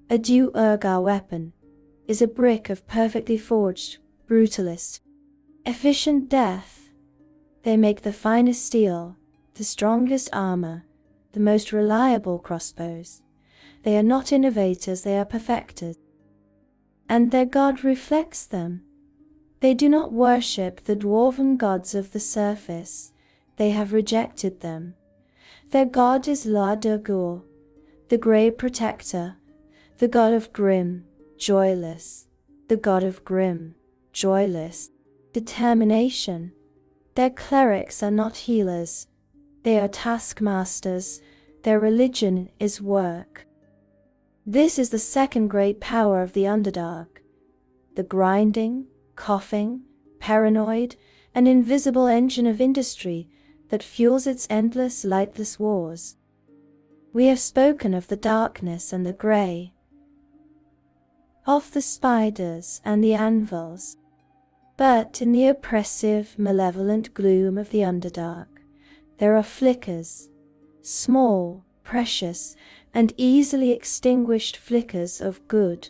A Duergar weapon is a brick of perfectly forged, brutalist, efficient death. They make the finest steel, the strongest armor, the most reliable crossbows. They are not innovators, they are perfecters. And their god reflects them. They do not worship the dwarven gods of the surface. They have rejected them. Their god is Lar-Durgur, the Grey Protector, the god of grim, joyless, the god of grim, joyless determination. Their clerics are not healers. They are taskmasters. Their religion is work. This is the second great power of the Underdark. The grinding, coughing, paranoid, and invisible engine of industry that fuels its endless, lightless wars. We have spoken of the darkness and the grey, of the spiders and the anvils, but in the oppressive, malevolent gloom of the Underdark, there are flickers, small, precious, and easily extinguished flickers of good.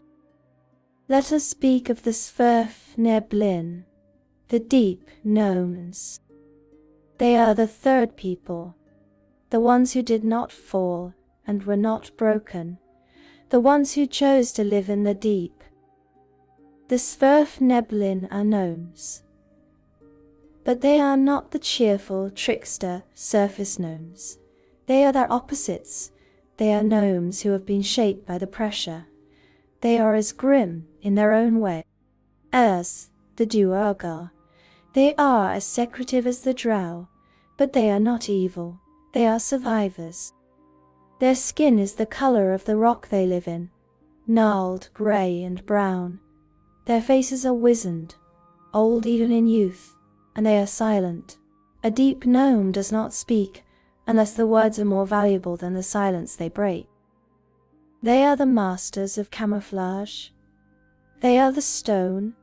Let us speak of the Sverfneblin, the deep gnomes. They are the third people, the ones who did not fall and were not broken, the ones who chose to live in the deep. The Sverfneblin are gnomes, but they are not the cheerful, trickster, surface gnomes. They are their opposites. They are gnomes who have been shaped by the pressure. They are as grim, in their own way, as the Duergar. They are as secretive as the drow, but they are not evil. They are survivors. Their skin is the color of the rock they live in, gnarled, gray, and brown. Their faces are wizened, old even in youth, and they are silent. A deep gnome does not speak unless the words are more valuable than the silence they break. They are the masters of camouflage. They are the stone,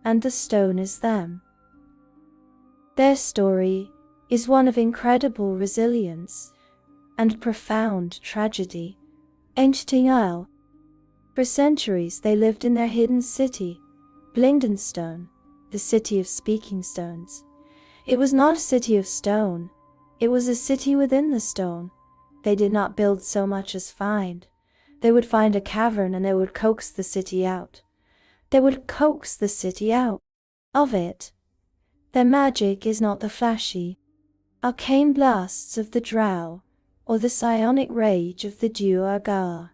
and the stone is them. Their story is one of incredible resilience and profound tragedy. Ancient Isle. For centuries they lived in their hidden city, Blingdenstone, the city of speaking stones. It was not a city of stone. It was a city within the stone. They did not build so much as find. They would find a cavern and they would coax the city out. They would coax the city out of it. Their magic is not the flashy, arcane blasts of the drow or the psionic rage of the Duergar.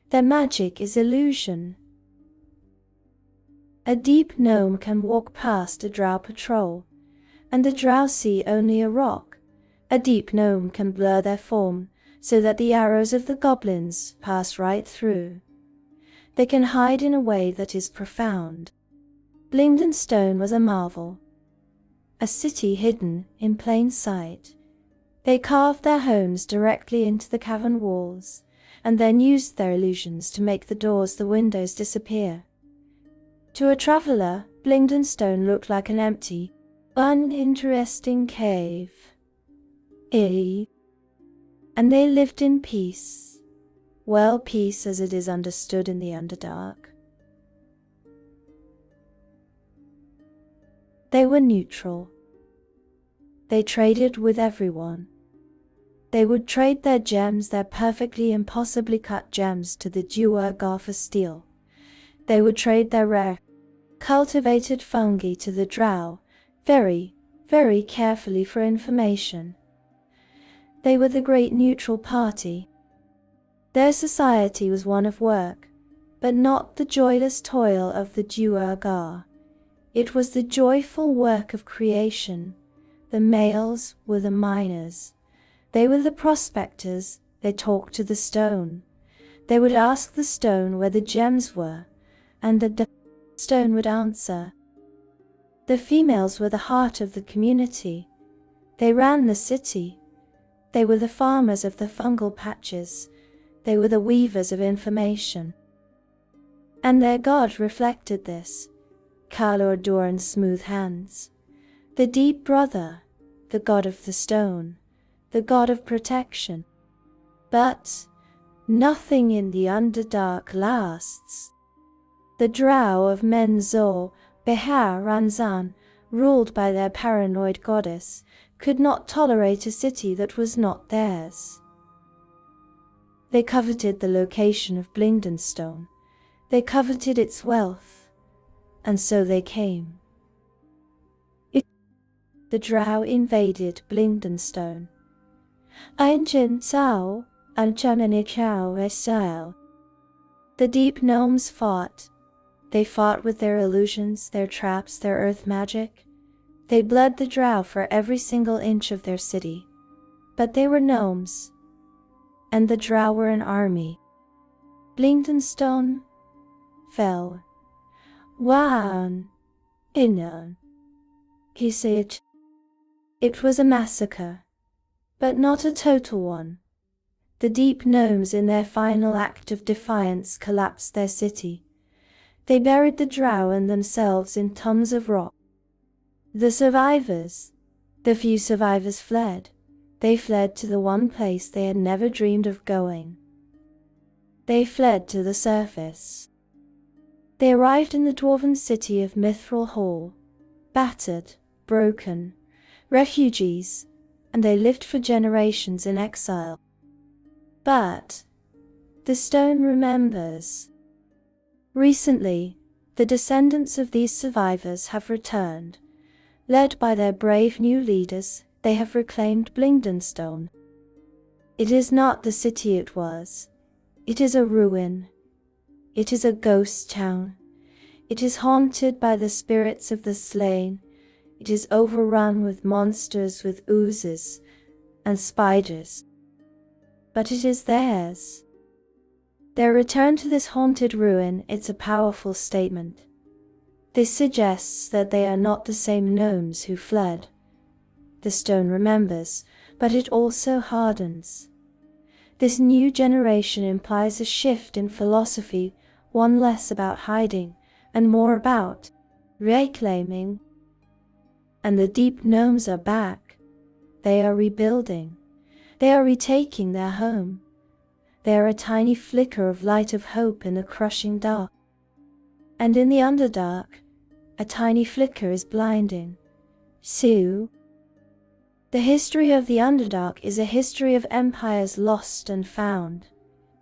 Their magic is illusion. A deep gnome can walk past a drow patrol, and the drow see only a rock. A deep gnome can blur their form so that the arrows of the goblins pass right through. They can hide in a way that is profound. Blingdenstone was a marvel, a city hidden in plain sight. They carved their homes directly into the cavern walls, and then used their illusions to make the doors, the windows disappear. To a traveler, Blingdenstone looked like an empty, uninteresting cave. And they lived in peace. Well, peace as it is understood in the Underdark. They were neutral. They traded with everyone. They would trade their gems, their perfectly impossibly cut gems, to the Duergar for steel. They would trade their rare, cultivated fungi to the drow, very, very carefully for information. They were the great neutral party. Their society was one of work, but not the joyless toil of the Duergar. It was the joyful work of creation. The males were the miners. They were the prospectors. They talked to the stone. They would ask the stone where the gems were, and the stone would answer. The females were the heart of the community. They ran the city. They were the farmers of the fungal patches. They were the weavers of information. And their god reflected this. Kalor Doran's smooth hands. The deep brother, the god of the stone, the god of protection. But nothing in the Underdark lasts. The drow of Menzor, Behar Ranzan, ruled by their paranoid goddess, could not tolerate a city that was not theirs. They coveted the location of Blingdenstone. They coveted its wealth, and so they came. The drow invaded Blingdenstone. Einjin Sao, Anchananikau Esail. The deep gnomes fought. They fought with their illusions, their traps, their earth magic. They bled the drow for every single inch of their city. But they were gnomes, and the drow were an army. Blingdenstone fell. Waan Inan. He said. It was a massacre, but not a total one. The deep gnomes in their final act of defiance collapsed their city. They buried the drow and themselves in tons of rock. The survivors, the few survivors fled. They fled to the one place they had never dreamed of going. They fled to the surface. They arrived in the dwarven city of Mithril Hall, battered, broken, refugees, and they lived for generations in exile. But the stone remembers. Recently, the descendants of these survivors have returned. Led by their brave new leaders, they have reclaimed Blingdenstone. It is not the city it was. It is a ruin. It is a ghost town. It is haunted by the spirits of the slain. It is overrun with monsters, with oozes and spiders. But it is theirs. Their return to this haunted ruin is a powerful statement. This suggests that they are not the same gnomes who fled. The stone remembers, but it also hardens. This new generation implies a shift in philosophy, one less about hiding and more about reclaiming. And the deep gnomes are back. They are rebuilding. They are retaking their home. They are a tiny flicker of light of hope in the crushing dark. And in the Underdark, a tiny flicker is blinding. Sue. The history of the Underdark is a history of empires lost and found.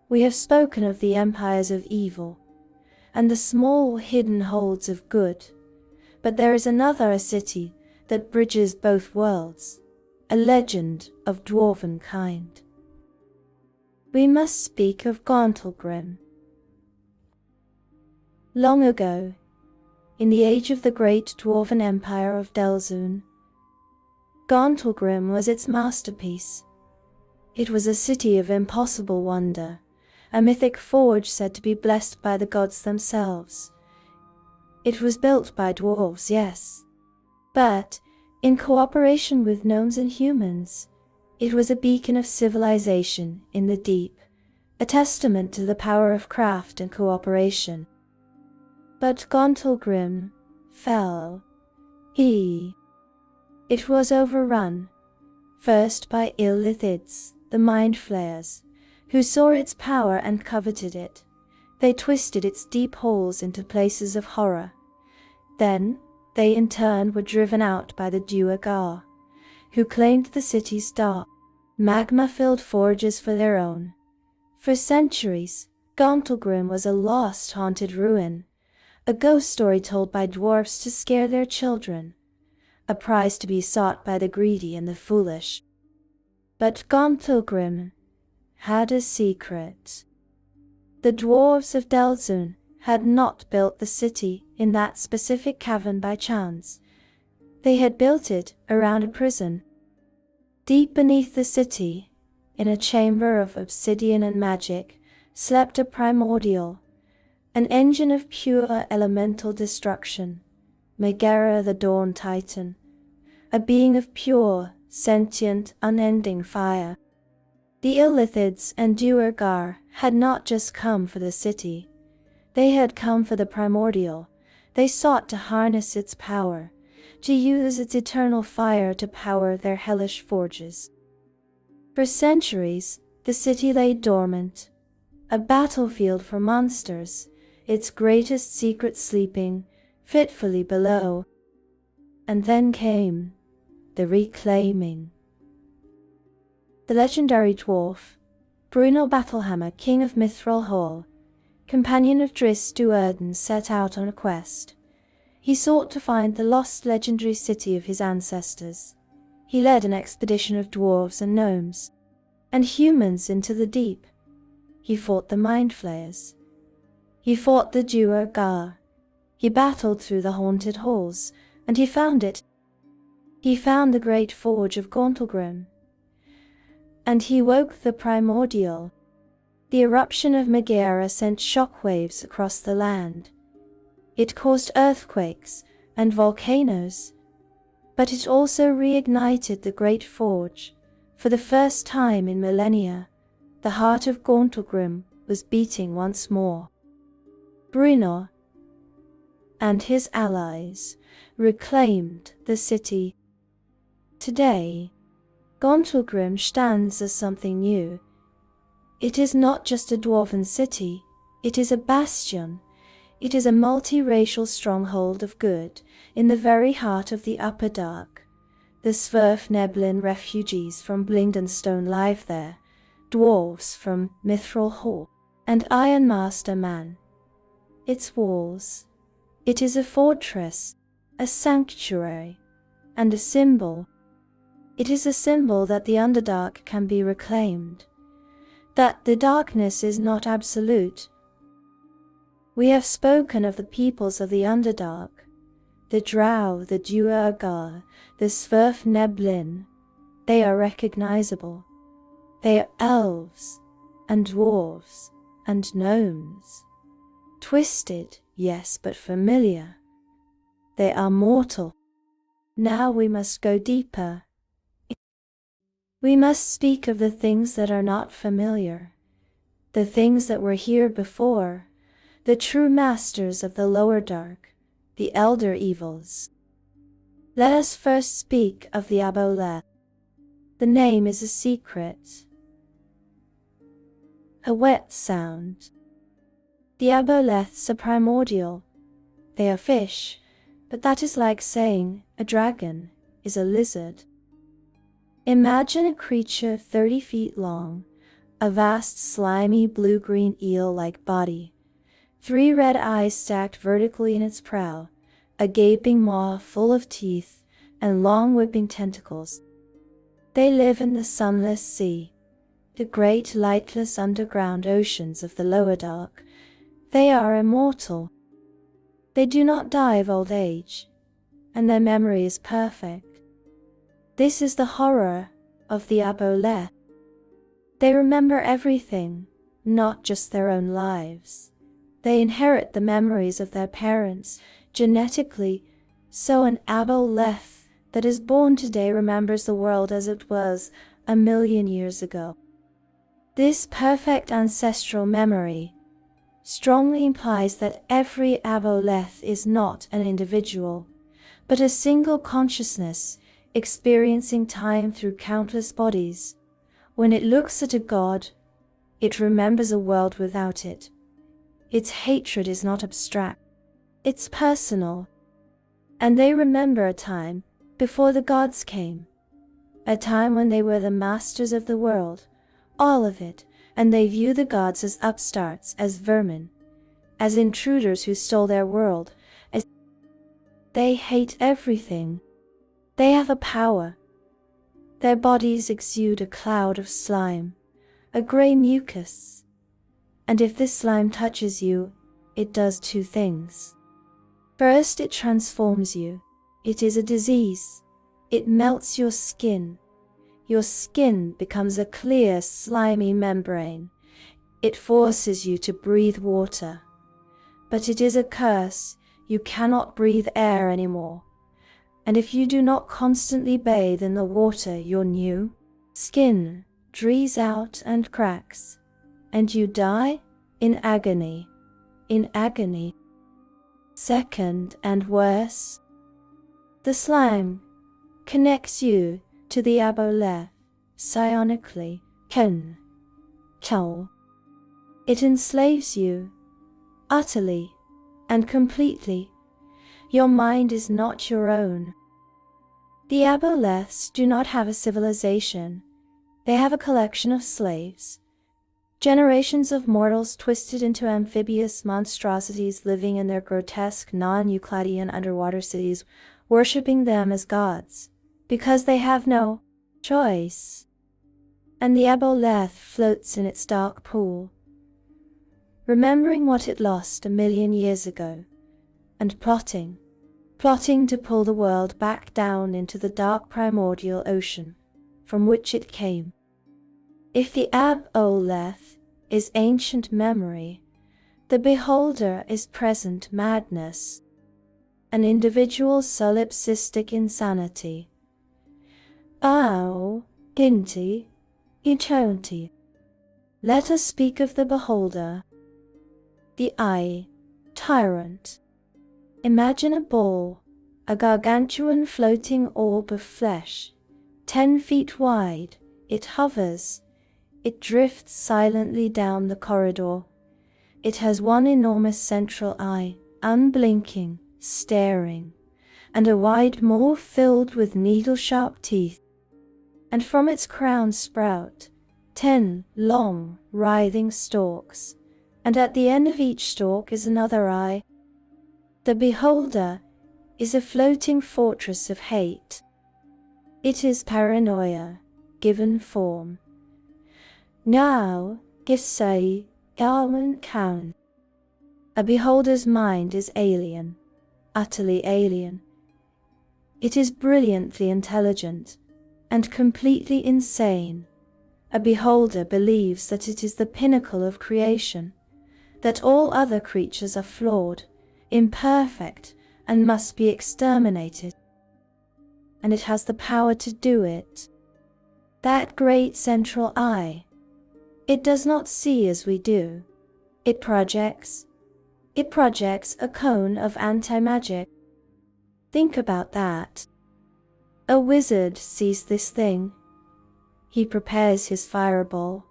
We have spoken of the empires of evil, and the small hidden holds of good. But there is another city that bridges both worlds, a legend of dwarven kind. We must speak of Gauntlgrim. Long ago, in the age of the great dwarven empire of Delzun, Gauntlgrim was its masterpiece. It was a city of impossible wonder, a mythic forge said to be blessed by the gods themselves. It was built by dwarves, yes, but in cooperation with gnomes and humans. It was a beacon of civilization in the deep, a testament to the power of craft and cooperation. But Gauntlgrim fell. It was overrun, first by Illithids, the Mind Flayers, who saw its power and coveted it. They twisted its deep holes into places of horror. Then, they in turn were driven out by the Duergar, who claimed the city's dark, magma-filled forges for their own. For centuries, Gauntlgrim was a lost, haunted ruin, a ghost story told by dwarfs to scare their children, a prize to be sought by the greedy and the foolish. But Gauntlgrim had a secret. The dwarves of Delzun had not built the city in that specific cavern by chance. They had built it around a prison. Deep beneath the city, in a chamber of obsidian and magic, slept a primordial, an engine of pure elemental destruction, Megara the Dawn Titan, a being of pure, sentient, unending fire. The Illithids and Duergar had not just come for the city. They had come for the primordial. They sought to harness its power, to use its eternal fire to power their hellish forges. For centuries, the city lay dormant, a battlefield for monsters, its greatest secret sleeping fitfully below. And then came the reclaiming. The legendary dwarf, Bruno Battlehammer, king of Mithril Hall, companion of Dris Duerden, set out on a quest. He sought to find the lost legendary city of his ancestors. He led an expedition of dwarves and gnomes, and humans into the deep. He fought the Mind Flayers. He fought the Duergar. He battled through the haunted halls, and he found it. He found the great forge of Gauntlgrim. And he woke the primordial. The eruption of Megara sent shockwaves across the land. It caused earthquakes and volcanoes, but it also reignited the great forge. For the first time in millennia, the heart of Gauntlgrim was beating once more. Bruno and his allies reclaimed the city. Today, Gauntlgrim stands as something new. It is not just a dwarven city, it is a bastion. It is a multi-racial stronghold of good in the very heart of the Upper Dark. The Sverfneblin refugees from Blingdenstone live there, dwarves from Mithril Hall, and Ironmaster Man. Its walls. It is a fortress, a sanctuary, and a symbol. It is a symbol that the Underdark can be reclaimed, that the darkness is not absolute. We have spoken of the peoples of the Underdark, the Drow, the Duergar, the Sverfneblin. They are recognizable. They are elves, and dwarves, and gnomes. Twisted, yes, but familiar. They are mortal. Now we must go deeper. We must speak of the things that are not familiar, the things that were here before, the true masters of the lower dark, the elder evils. Let us first speak of the Aboleth. The name is a secret, a wet sound. The Aboleths are primordial. They are fish, but that is like saying a dragon is a lizard. Imagine a creature 30 feet long, a vast slimy blue-green eel-like body, 3 red eyes stacked vertically in its prow, a gaping maw full of teeth, and long whipping tentacles. They live in the sunless sea, the great lightless underground oceans of the lower dark. They are immortal. They do not die of old age, and their memory is perfect. This is the horror of the Aboleth. They remember everything, not just their own lives. They inherit the memories of their parents genetically, so an Aboleth that is born today remembers the world as it was 1,000,000 years ago. This perfect ancestral memory strongly implies that every Aboleth is not an individual, but a single consciousness experiencing time through countless bodies. When it looks at a god, it remembers a world without it. Its hatred is not abstract, it's personal. And they remember a time before the gods came, a time when they were the masters of the world, all of it, and they view the gods as upstarts, as vermin, as intruders who stole their world, as they hate everything. They have a power. Their bodies exude a cloud of slime, a gray mucus. And if this slime touches you, it does 2 things. First, it transforms you. It is a disease. It melts your skin. Your skin becomes a clear, slimy membrane. It forces you to breathe water. But it is a curse. You cannot breathe air anymore. And if you do not constantly bathe in the water, your new skin dries out and cracks, and you die in agony. In agony. Second and worse, the slime connects you to the aboleth psionically. Ken. Chol. It enslaves you utterly and completely. Your mind is not your own. The aboleths do not have a civilization. They have a collection of slaves. Generations of mortals twisted into amphibious monstrosities living in their grotesque non-Euclidean underwater cities, worshipping them as gods, because they have no choice. And the aboleth floats in its dark pool, remembering what it lost 1,000,000 years ago, and plotting to pull the world back down into the dark primordial ocean from which it came. If the aboleth is ancient memory, the beholder is present madness, an individual solipsistic insanity. Ginti, eternity. Let us speak of the beholder. The I, tyrant. Imagine a ball, a gargantuan floating orb of flesh, 10 feet wide. It hovers. It drifts silently down the corridor. It has one enormous central eye, unblinking, staring, and a wide maw filled with needle-sharp teeth. And from its crown sprout 10 long, writhing stalks, and at the end of each stalk is another eye. The beholder is a floating fortress of hate. It is paranoia, given form. Now, Gisai, Alman Kaun. A beholder's mind is alien, utterly alien. It is brilliantly intelligent, and completely insane. A beholder believes that it is the pinnacle of creation, that all other creatures are flawed, imperfect, and must be exterminated. And it has the power to do it. That great central eye. It does not see as we do. It projects a cone of anti-magic. Think about that. A wizard sees this thing. He prepares his fireball.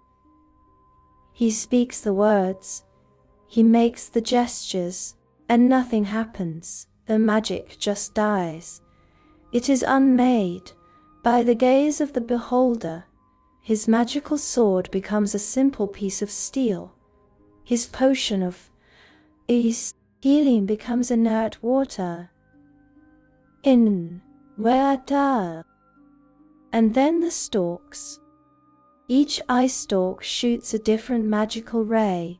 He speaks the words. He makes the gestures, and nothing happens. The magic just dies. It is unmade. By the gaze of the beholder, his magical sword becomes a simple piece of steel. His potion of healing becomes inert water. Where. And then the stalks. Each eye stalk shoots a different magical ray,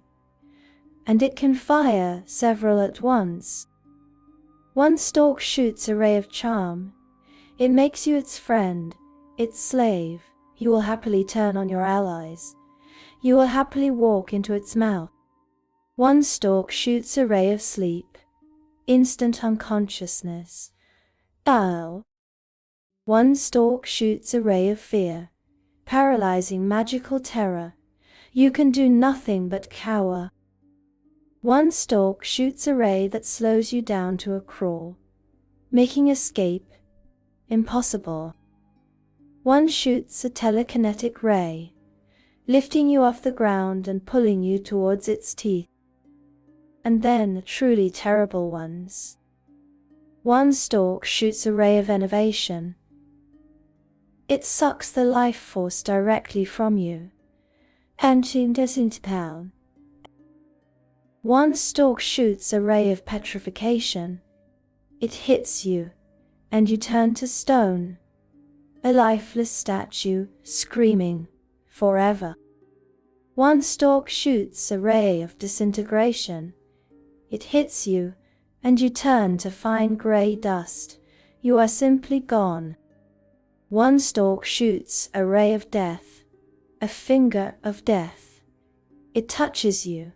and it can fire several at once. One stalk shoots a ray of charm. It makes you its friend, its slave. You will happily turn on your allies. You will happily walk into its mouth. One stalk shoots a ray of sleep, instant unconsciousness. One stalk shoots a ray of fear, paralyzing magical terror. You can do nothing but cower. One stalk shoots a ray that slows you down to a crawl, making escape impossible. One shoots a telekinetic ray, lifting you off the ground and pulling you towards its teeth. And then truly terrible ones. One stalk shoots a ray of innovation. It sucks the life force directly from you. One stalk shoots a ray of petrification. It hits you, and you turn to stone. A lifeless statue, screaming, forever. One stalk shoots a ray of disintegration. It hits you, and you turn to fine gray dust. You are simply gone. One stalk shoots a ray of death, a finger of death. It touches you,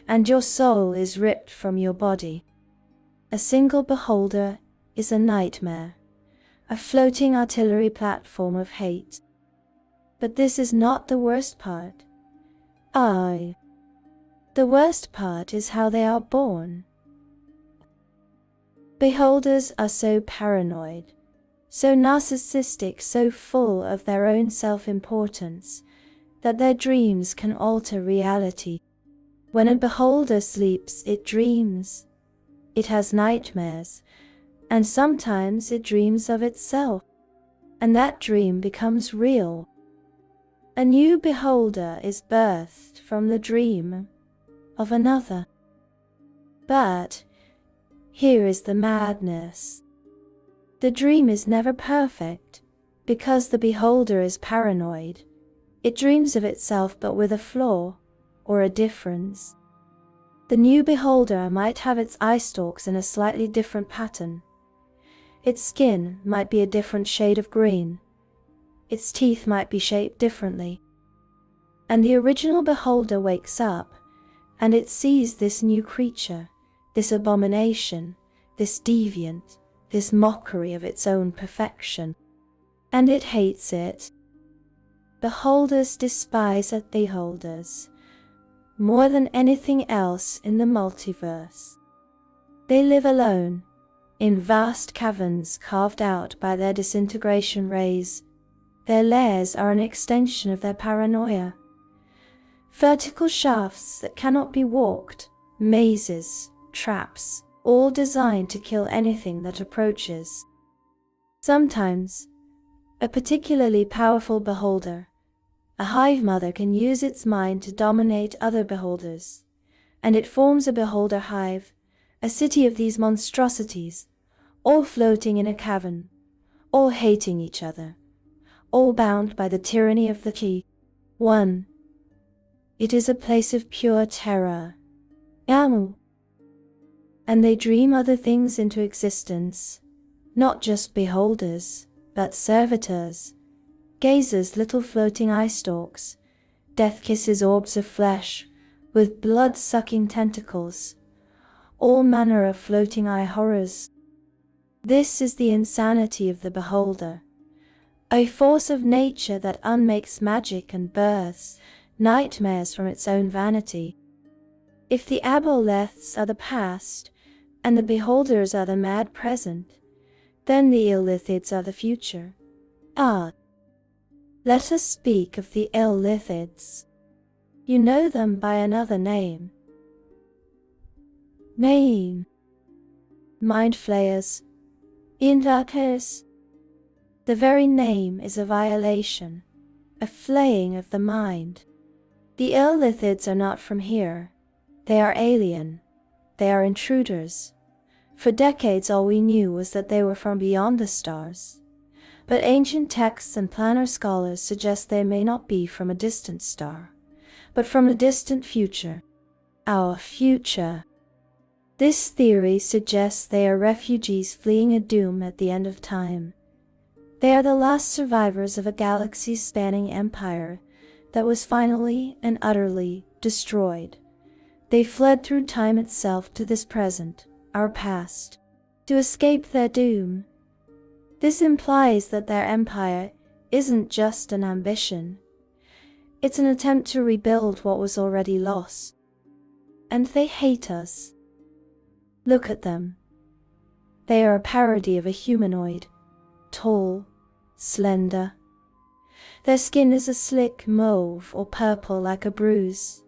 and your soul is ripped from your body. A single beholder is a nightmare, a floating artillery platform of hate. But this is not the worst part. The worst part is how they are born. Beholders are so paranoid, so narcissistic, so full of their own self-importance, that their dreams can alter reality. When a beholder sleeps, it dreams. It has nightmares, and sometimes it dreams of itself, and that dream becomes real. A new beholder is birthed from the dream of another. But here is the madness. The dream is never perfect, because the beholder is paranoid. It dreams of itself but with a flaw, or a difference. The new beholder might have its eye stalks in a slightly different pattern. Its skin might be a different shade of green. Its teeth might be shaped differently. And the original beholder wakes up, and it sees this new creature, this abomination, this deviant, this mockery of its own perfection. And it hates it. Beholders despise beholders more than anything else in the multiverse. They live alone, in vast caverns carved out by their disintegration rays. Their lairs are an extension of their paranoia. Vertical shafts that cannot be walked, mazes, traps, all designed to kill anything that approaches. Sometimes, a particularly powerful beholder, a hive mother, can use its mind to dominate other beholders, and it forms a beholder hive, a city of these monstrosities, all floating in a cavern, all hating each other, all bound by the tyranny of the key. 1. It is a place of pure terror. And they dream other things into existence, not just beholders, but servitors, gazers, little floating eye stalks, death kisses, orbs of flesh, with blood-sucking tentacles, all manner of floating eye horrors. This is the insanity of the beholder, a force of nature that unmakes magic and births nightmares from its own vanity. If the aboleths are the past, and the beholders are the mad present, then the illithids are the future. Let us speak of the illithids. You know them by another name. Mind flayers, indarkers. The very name is a violation, a flaying of the mind. The illithids are not from here. They are alien. They are intruders. For decades all we knew was that they were from beyond the stars. But ancient texts and planar scholars suggest they may not be from a distant star, but from a distant future. Our future. This theory suggests they are refugees fleeing a doom at the end of time. They are the last survivors of a galaxy-spanning empire that was finally and utterly destroyed. They fled through time itself to this present, our past, to escape their doom. This implies that their empire isn't just an ambition. It's an attempt to rebuild what was already lost. And they hate us. Look at them. They are a parody of a humanoid, tall, slender. Their skin is a slick mauve or purple like a bruise.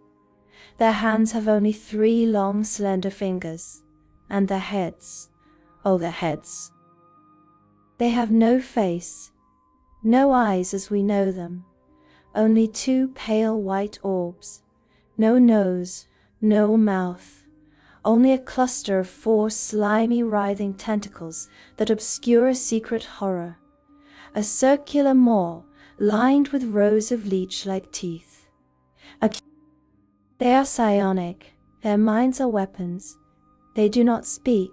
Their hands have only 3 long slender fingers, and their heads, oh their heads. They have no face, no eyes as we know them, only 2 pale white orbs, no nose, no mouth, only a cluster of 4 slimy writhing tentacles that obscure a secret horror, a circular maw lined with rows of leech-like teeth. They are psionic, their minds are weapons. They do not speak,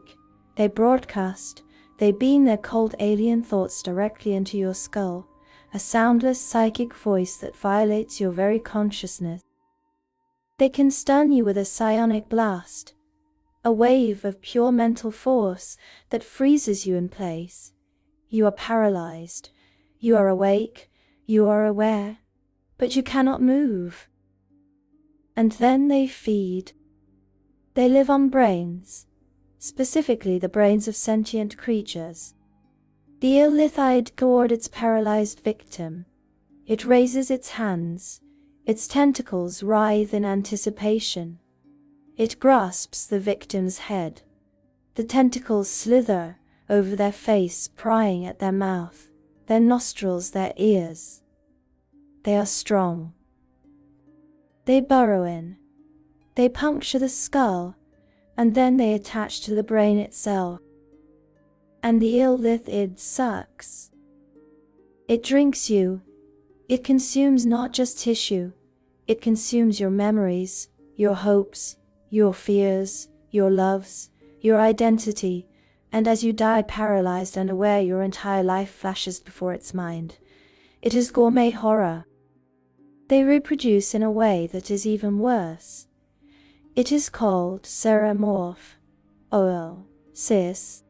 they broadcast, they beam their cold alien thoughts directly into your skull, a soundless psychic voice that violates your very consciousness. They can stun you with a psionic blast, a wave of pure mental force that freezes you in place. You are paralyzed. You are awake. You are aware. But you cannot move. And then they feed. They live on brains, specifically the brains of sentient creatures. The ill-lithide gourd its paralyzed victim. It raises its hands. Its tentacles writhe in anticipation. It grasps the victim's head. The tentacles slither over their face, prying at their mouth, their nostrils, their ears. They are strong. They burrow in. They puncture the skull, and then they attach to the brain itself. And the ill-lithid sucks. It drinks you. It consumes not just tissue. It consumes your memories, your hopes, your fears, your loves, your identity, and as you die paralyzed and aware, your entire life flashes before its mind. It is gourmet horror. They reproduce in a way that is even worse. It is called seromorph, cis.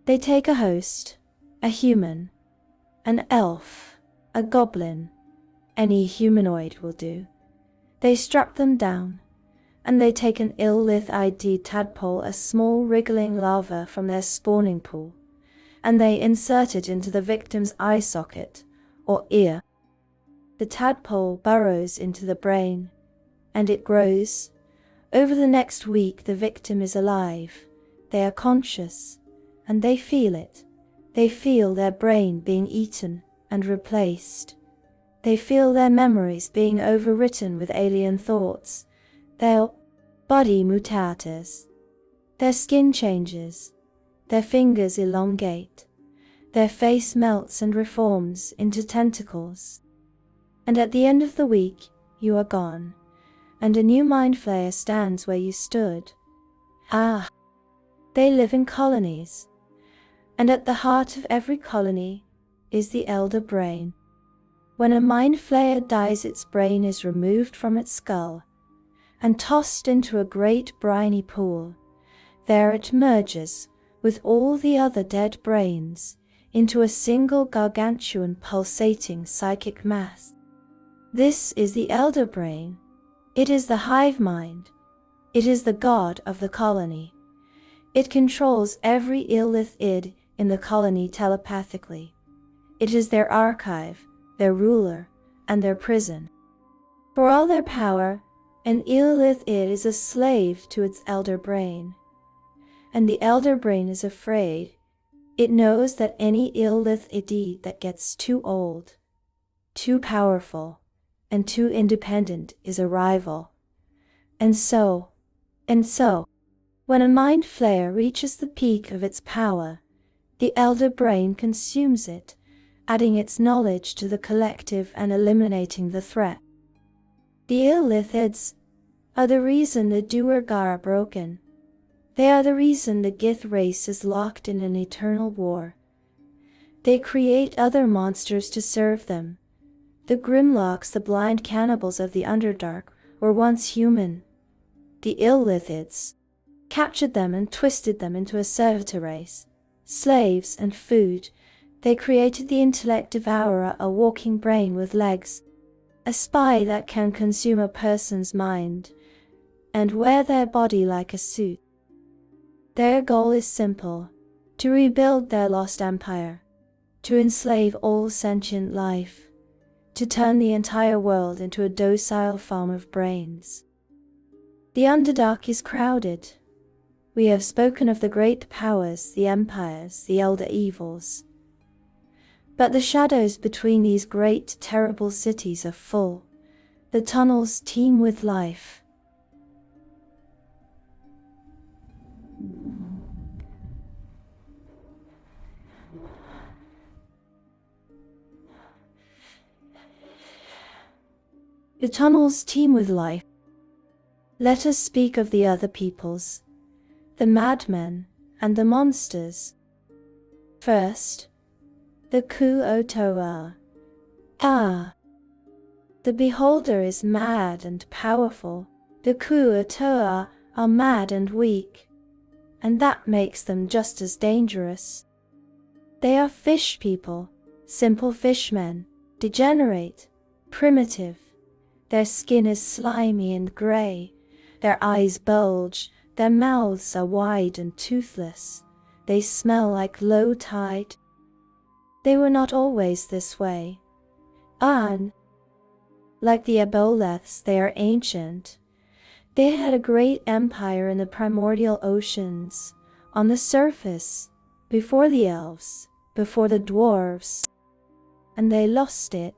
They take a host, a human, an elf, a goblin, any humanoid will do. They strap them down, and they take an ill-lithid tadpole, a small wriggling larva from their spawning pool, and they insert it into the victim's eye socket, or ear. The tadpole burrows into the brain, and it grows. Over the next week the victim is alive, they are conscious, and they feel it. They feel their brain being eaten and replaced. They feel their memories being overwritten with alien thoughts. Their body mutates. Their skin changes. Their fingers elongate. Their face melts and reforms into tentacles. And at the end of the week, you are gone, and a new mind flayer stands where you stood. They live in colonies, and at the heart of every colony is the elder brain. When a mind flayer dies, its brain is removed from its skull and tossed into a great briny pool. There it merges with all the other dead brains into a single gargantuan pulsating psychic mass. This is the elder brain. It is the hive mind. It is the god of the colony. It controls every ill-lithid in the colony telepathically. It is their archive, their ruler, and their prison. For all their power, an ill-lithid is a slave to its elder brain. And the elder brain is afraid. It knows that any ill-lithid that gets too old, too powerful, and too independent is a rival. And so, when a mind flayer reaches the peak of its power, the elder brain consumes it, adding its knowledge to the collective and eliminating the threat. The ill-lithids are the reason the Duergar are broken. They are the reason the Gith race is locked in an eternal war. They create other monsters to serve them. The Grimlocks, the blind cannibals of the Underdark, were once human. The ill-lithids captured them and twisted them into a servitor race, slaves and food. They created the intellect devourer, a walking brain with legs, a spy that can consume a person's mind and wear their body like a suit. Their goal is simple: to rebuild their lost empire, to enslave all sentient life, to turn the entire world into a docile farm of brains. The Underdark is crowded. We have spoken of the great powers, the empires, the elder evils. But the shadows between these great, terrible cities are full. The tunnels teem with life. The tunnels teem with life. Let us speak of the other peoples, the madmen and the monsters. First, the Ku-Otoa. The beholder is mad and powerful. The Kuo-toa are mad and weak, and that makes them just as dangerous. They are fish people, simple fishmen, degenerate, primitive. Their skin is slimy and gray, their eyes bulge, their mouths are wide and toothless. They smell like low tide. They were not always this way. Like the aboleths, they are ancient. They had a great empire in the primordial oceans, on the surface, before the elves, before the dwarves, and they lost it.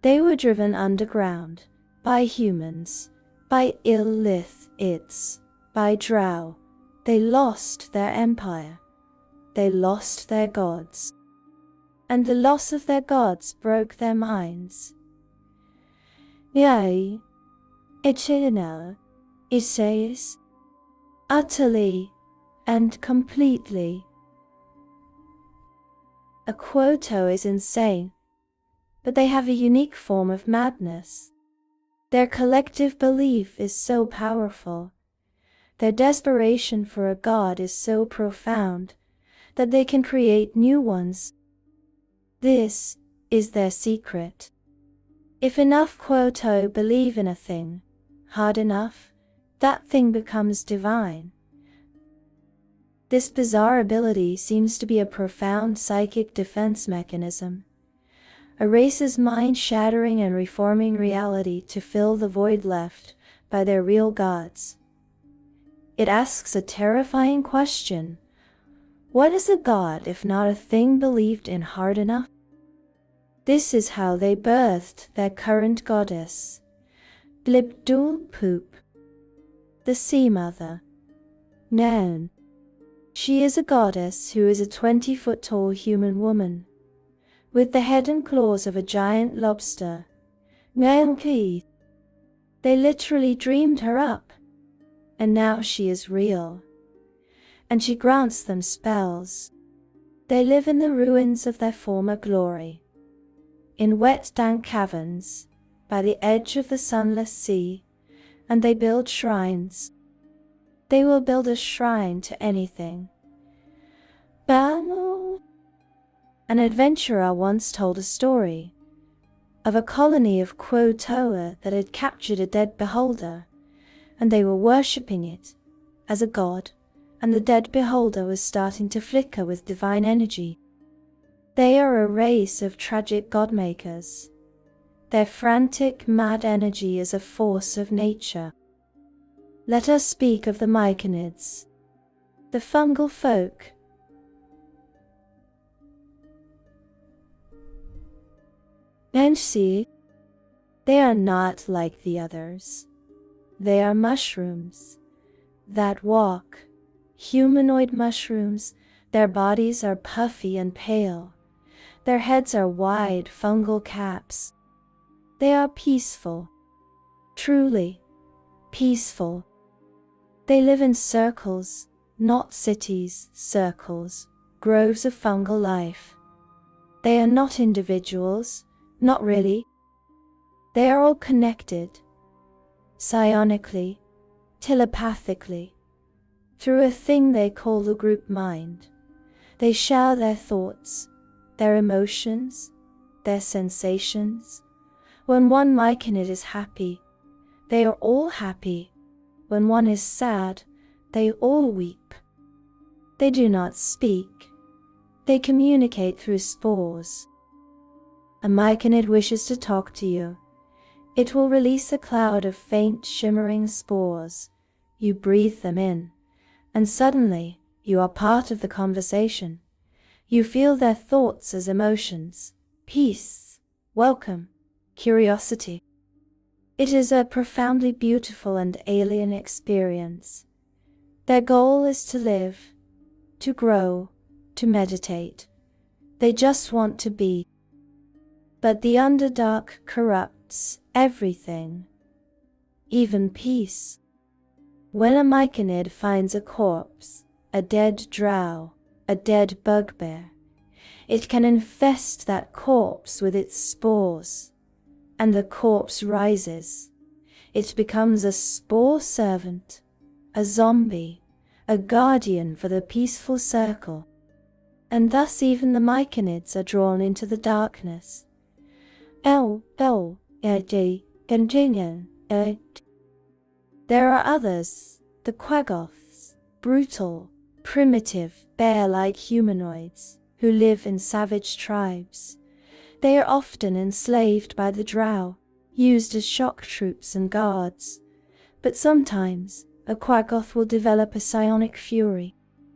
They were driven underground, by humans, by Illithids, by drow. They lost their empire. They lost their gods. And the loss of their gods broke their minds. Yea, eternal, it says, utterly and completely. A Quoto is insane, but they have a unique form of madness. Their collective belief is so powerful. Their desperation for a god is so profound that they can create new ones. This is their secret. If enough Quoto believe in a thing, hard enough, that thing becomes divine. This bizarre ability seems to be a profound psychic defense mechanism. A race's mind-shattering and reforming reality to fill the void left by their real gods. It asks a terrifying question. What is a god if not a thing believed in hard enough? This is how they birthed their current goddess, Blibdoolpoop, the Sea Mother. Known. She is a goddess who is a 20-foot-tall human woman, with the head and claws of a giant lobster. They literally dreamed her up, and now she is real. And she grants them spells. They live in the ruins of their former glory. In wet, dank caverns, by the edge of the sunless sea, and they build shrines. They will build a shrine to anything. An adventurer once told a story of a colony of Quotoa that had captured a dead beholder, and they were worshipping it as a god, and the dead beholder was starting to flicker with divine energy. They are a race of tragic godmakers. Their frantic, mad energy is a force of nature. Let us speak of the myconids, the fungal folk. And see, they are not like the others. They are mushrooms that walk, humanoid mushrooms. Their bodies are puffy and pale. Their heads are wide fungal caps. They are peaceful, truly peaceful. They live in circles, not cities, circles, groves of fungal life. They are not individuals, not really. They are all connected, psionically, telepathically, through a thing they call the group mind. They share their thoughts, their emotions, their sensations. When one myconid is happy, they are all happy. When one is sad, they all weep. They do not speak. They communicate through spores. A myconid wishes to talk to you. It will release a cloud of faint, shimmering spores. You breathe them in, and suddenly you are part of the conversation. You feel their thoughts as emotions, peace, welcome, curiosity. It is a profoundly beautiful and alien experience. Their goal is to live, to grow, to meditate. They just want to be. But the Underdark corrupts everything, even peace. When a myconid finds a corpse, a dead drow, a dead bugbear, it can infest that corpse with its spores, and the corpse rises. It becomes a spore servant, a zombie, a guardian for the peaceful circle. And thus even the myconids are drawn into the darkness. There are others, the Quaggoths, brutal, primitive, bear-like humanoids, who live in savage tribes. They are often enslaved by the drow, used as shock troops and guards. But sometimes, a Quaggoth will develop a psionic fury,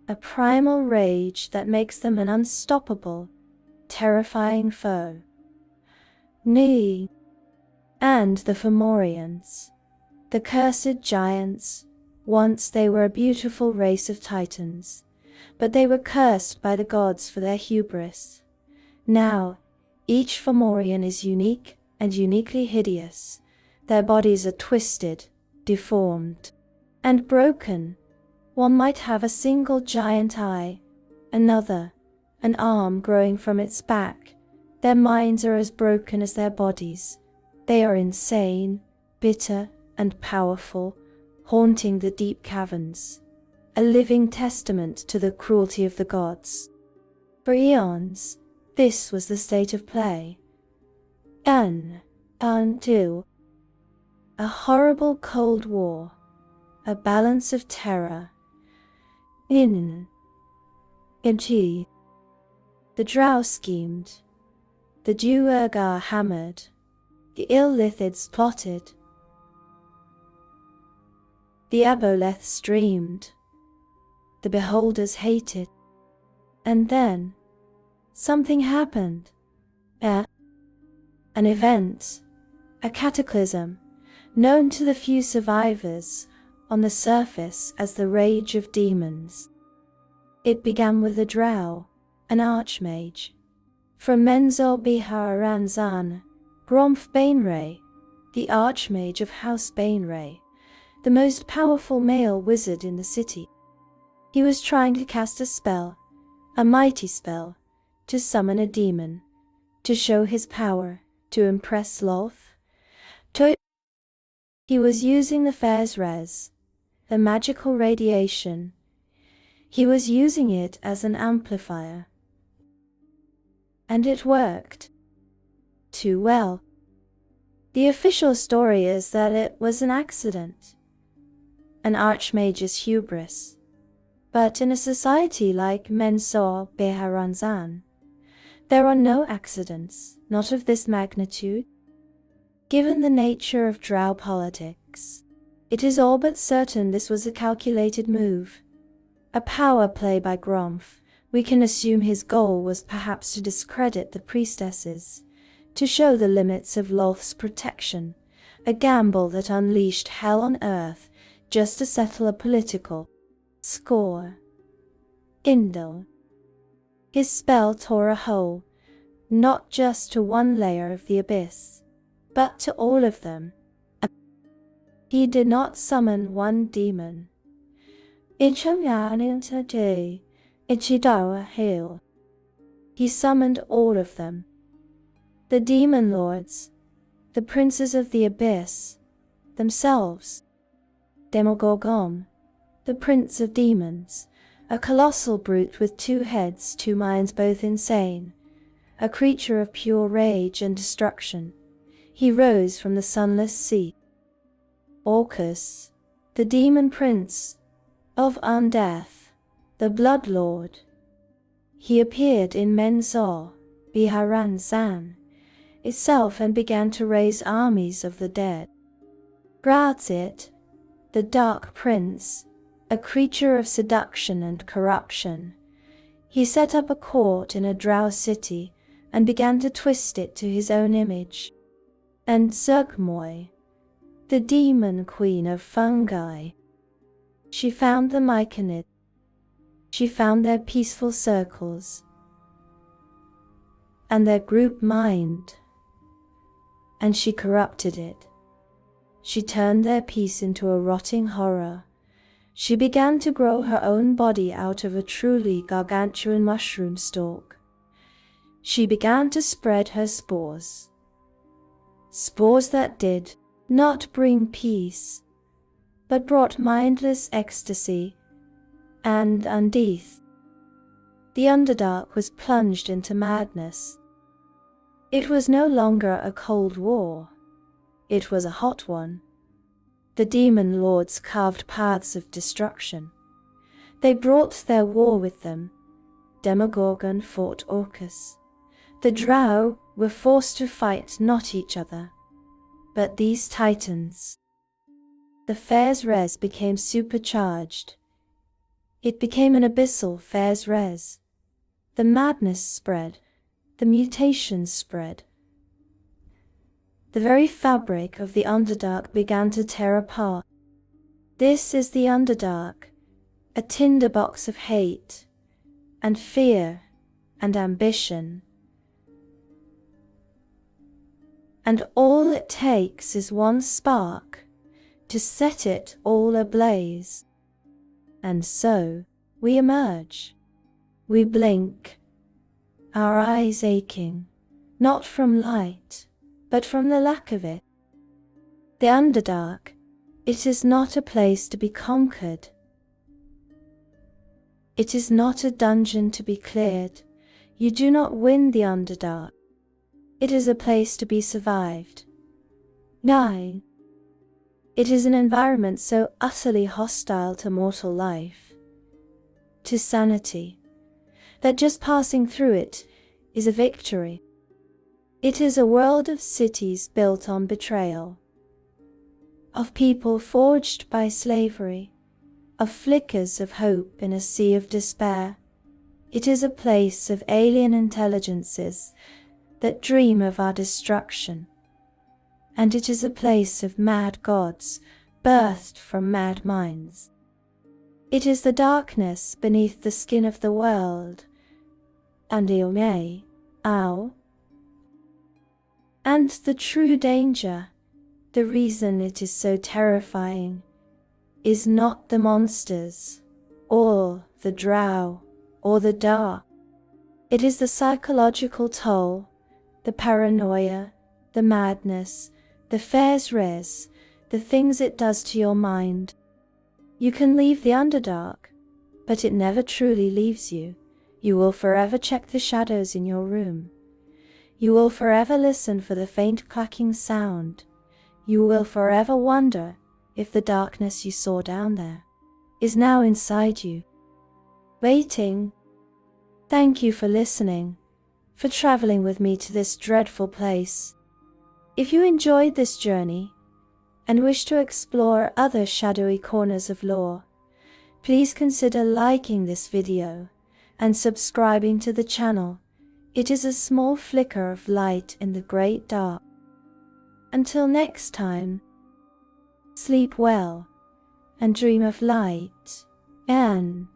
a primal rage that makes them an unstoppable, terrifying foe. And the Fomorians, the cursed giants. Once they were a beautiful race of titans, but they were cursed by the gods for their hubris. Now, each Fomorian is unique and uniquely hideous. Their bodies are twisted, deformed, and broken. One might have a single giant eye, another, an arm growing from its back. Their minds are as broken as their bodies. They are insane, bitter, and powerful, haunting the deep caverns, a living testament to the cruelty of the gods. For eons, this was the state of play. Until a horrible cold war, a balance of terror. The drow schemed, the Duergar hammered, the Illithids plotted, the Aboleth streamed, the beholders hated. And then, something happened. An event, a cataclysm, known to the few survivors on the surface as the Rage of Demons. It began with a drow, an archmage, from Menzol Biharanzan, Gromf Bainray, the archmage of House Bainray, the most powerful male wizard in the city. He was trying to cast a spell, a mighty spell, to summon a demon, to show his power, to impress Loth. He was using the Fair's Res, the magical radiation. He was using it as an amplifier. And it worked. Too well. The official story is that it was an accident, an archmage's hubris. But in a society like Mensor Beharanzan, there are no accidents, not of this magnitude. Given the nature of drow politics, it is all but certain this was a calculated move, a power play by Gromf. We can assume his goal was perhaps to discredit the priestesses, to show the limits of Loth's protection, a gamble that unleashed hell on earth just to settle a political score. Indel. His spell tore a hole, not just to one layer of the abyss, but to all of them. He did not summon one demon. He summoned all of them. The demon lords, the princes of the abyss, themselves. Demogorgon, the prince of demons, a colossal brute with 2 heads, 2 minds, both insane, a creature of pure rage and destruction. He rose from the sunless sea. Orcus, the demon prince of undeath, the blood lord. He appeared in Menzor Biharanzan itself and began to raise armies of the dead. Grazit, the dark prince, a creature of seduction and corruption. He set up a court in a drow city and began to twist it to his own image. And Zugmoy, the demon queen of fungi. She found the myconid. She found their peaceful circles and their group mind, and she corrupted it. She turned their peace into a rotting horror. She began to grow her own body out of a truly gargantuan mushroom stalk. She began to spread her spores. spores that did not bring peace, but brought mindless ecstasy and undeath. The Underdark was plunged into madness. It was no longer a cold war. It was a hot one. The demon lords carved paths of destruction. They brought their war with them. Demogorgon fought Orcus. The Drow were forced to fight not each other, but these titans. The Faes Res became supercharged. It became an abyssal Faes Res. The madness spread. The mutations spread. The very fabric of the Underdark began to tear apart. This is the Underdark, a tinderbox of hate and fear and ambition. And all it takes is one spark to set it all ablaze. And so we emerge. We blink, our eyes aching, not from light, but from the lack of it. The Underdark, it is not a place to be conquered. It is not a dungeon to be cleared. You do not win the Underdark. It is a place to be survived. 9. It is an environment so utterly hostile to mortal life, to sanity, that just passing through it is a victory. It is a world of cities built on betrayal, of people forged by slavery, of flickers of hope in a sea of despair. It is a place of alien intelligences that dream of our destruction. And it is a place of mad gods birthed from mad minds. It is the darkness beneath the skin of the world, and and the true danger, the reason it is so terrifying, is not the monsters, or the drow, or the dark. It is the psychological toll, the paranoia, the madness, the Faes Res, the things it does to your mind. You can leave the Underdark, but it never truly leaves you. You will forever check the shadows in your room. You will forever listen for the faint clacking sound. You will forever wonder if the darkness you saw down there is now inside you, waiting. Thank you for listening, for traveling with me to this dreadful place. If you enjoyed this journey and wish to explore other shadowy corners of lore, please consider liking this video and subscribing to the channel. It is a small flicker of light in the great dark. Until next time, sleep well and dream of light and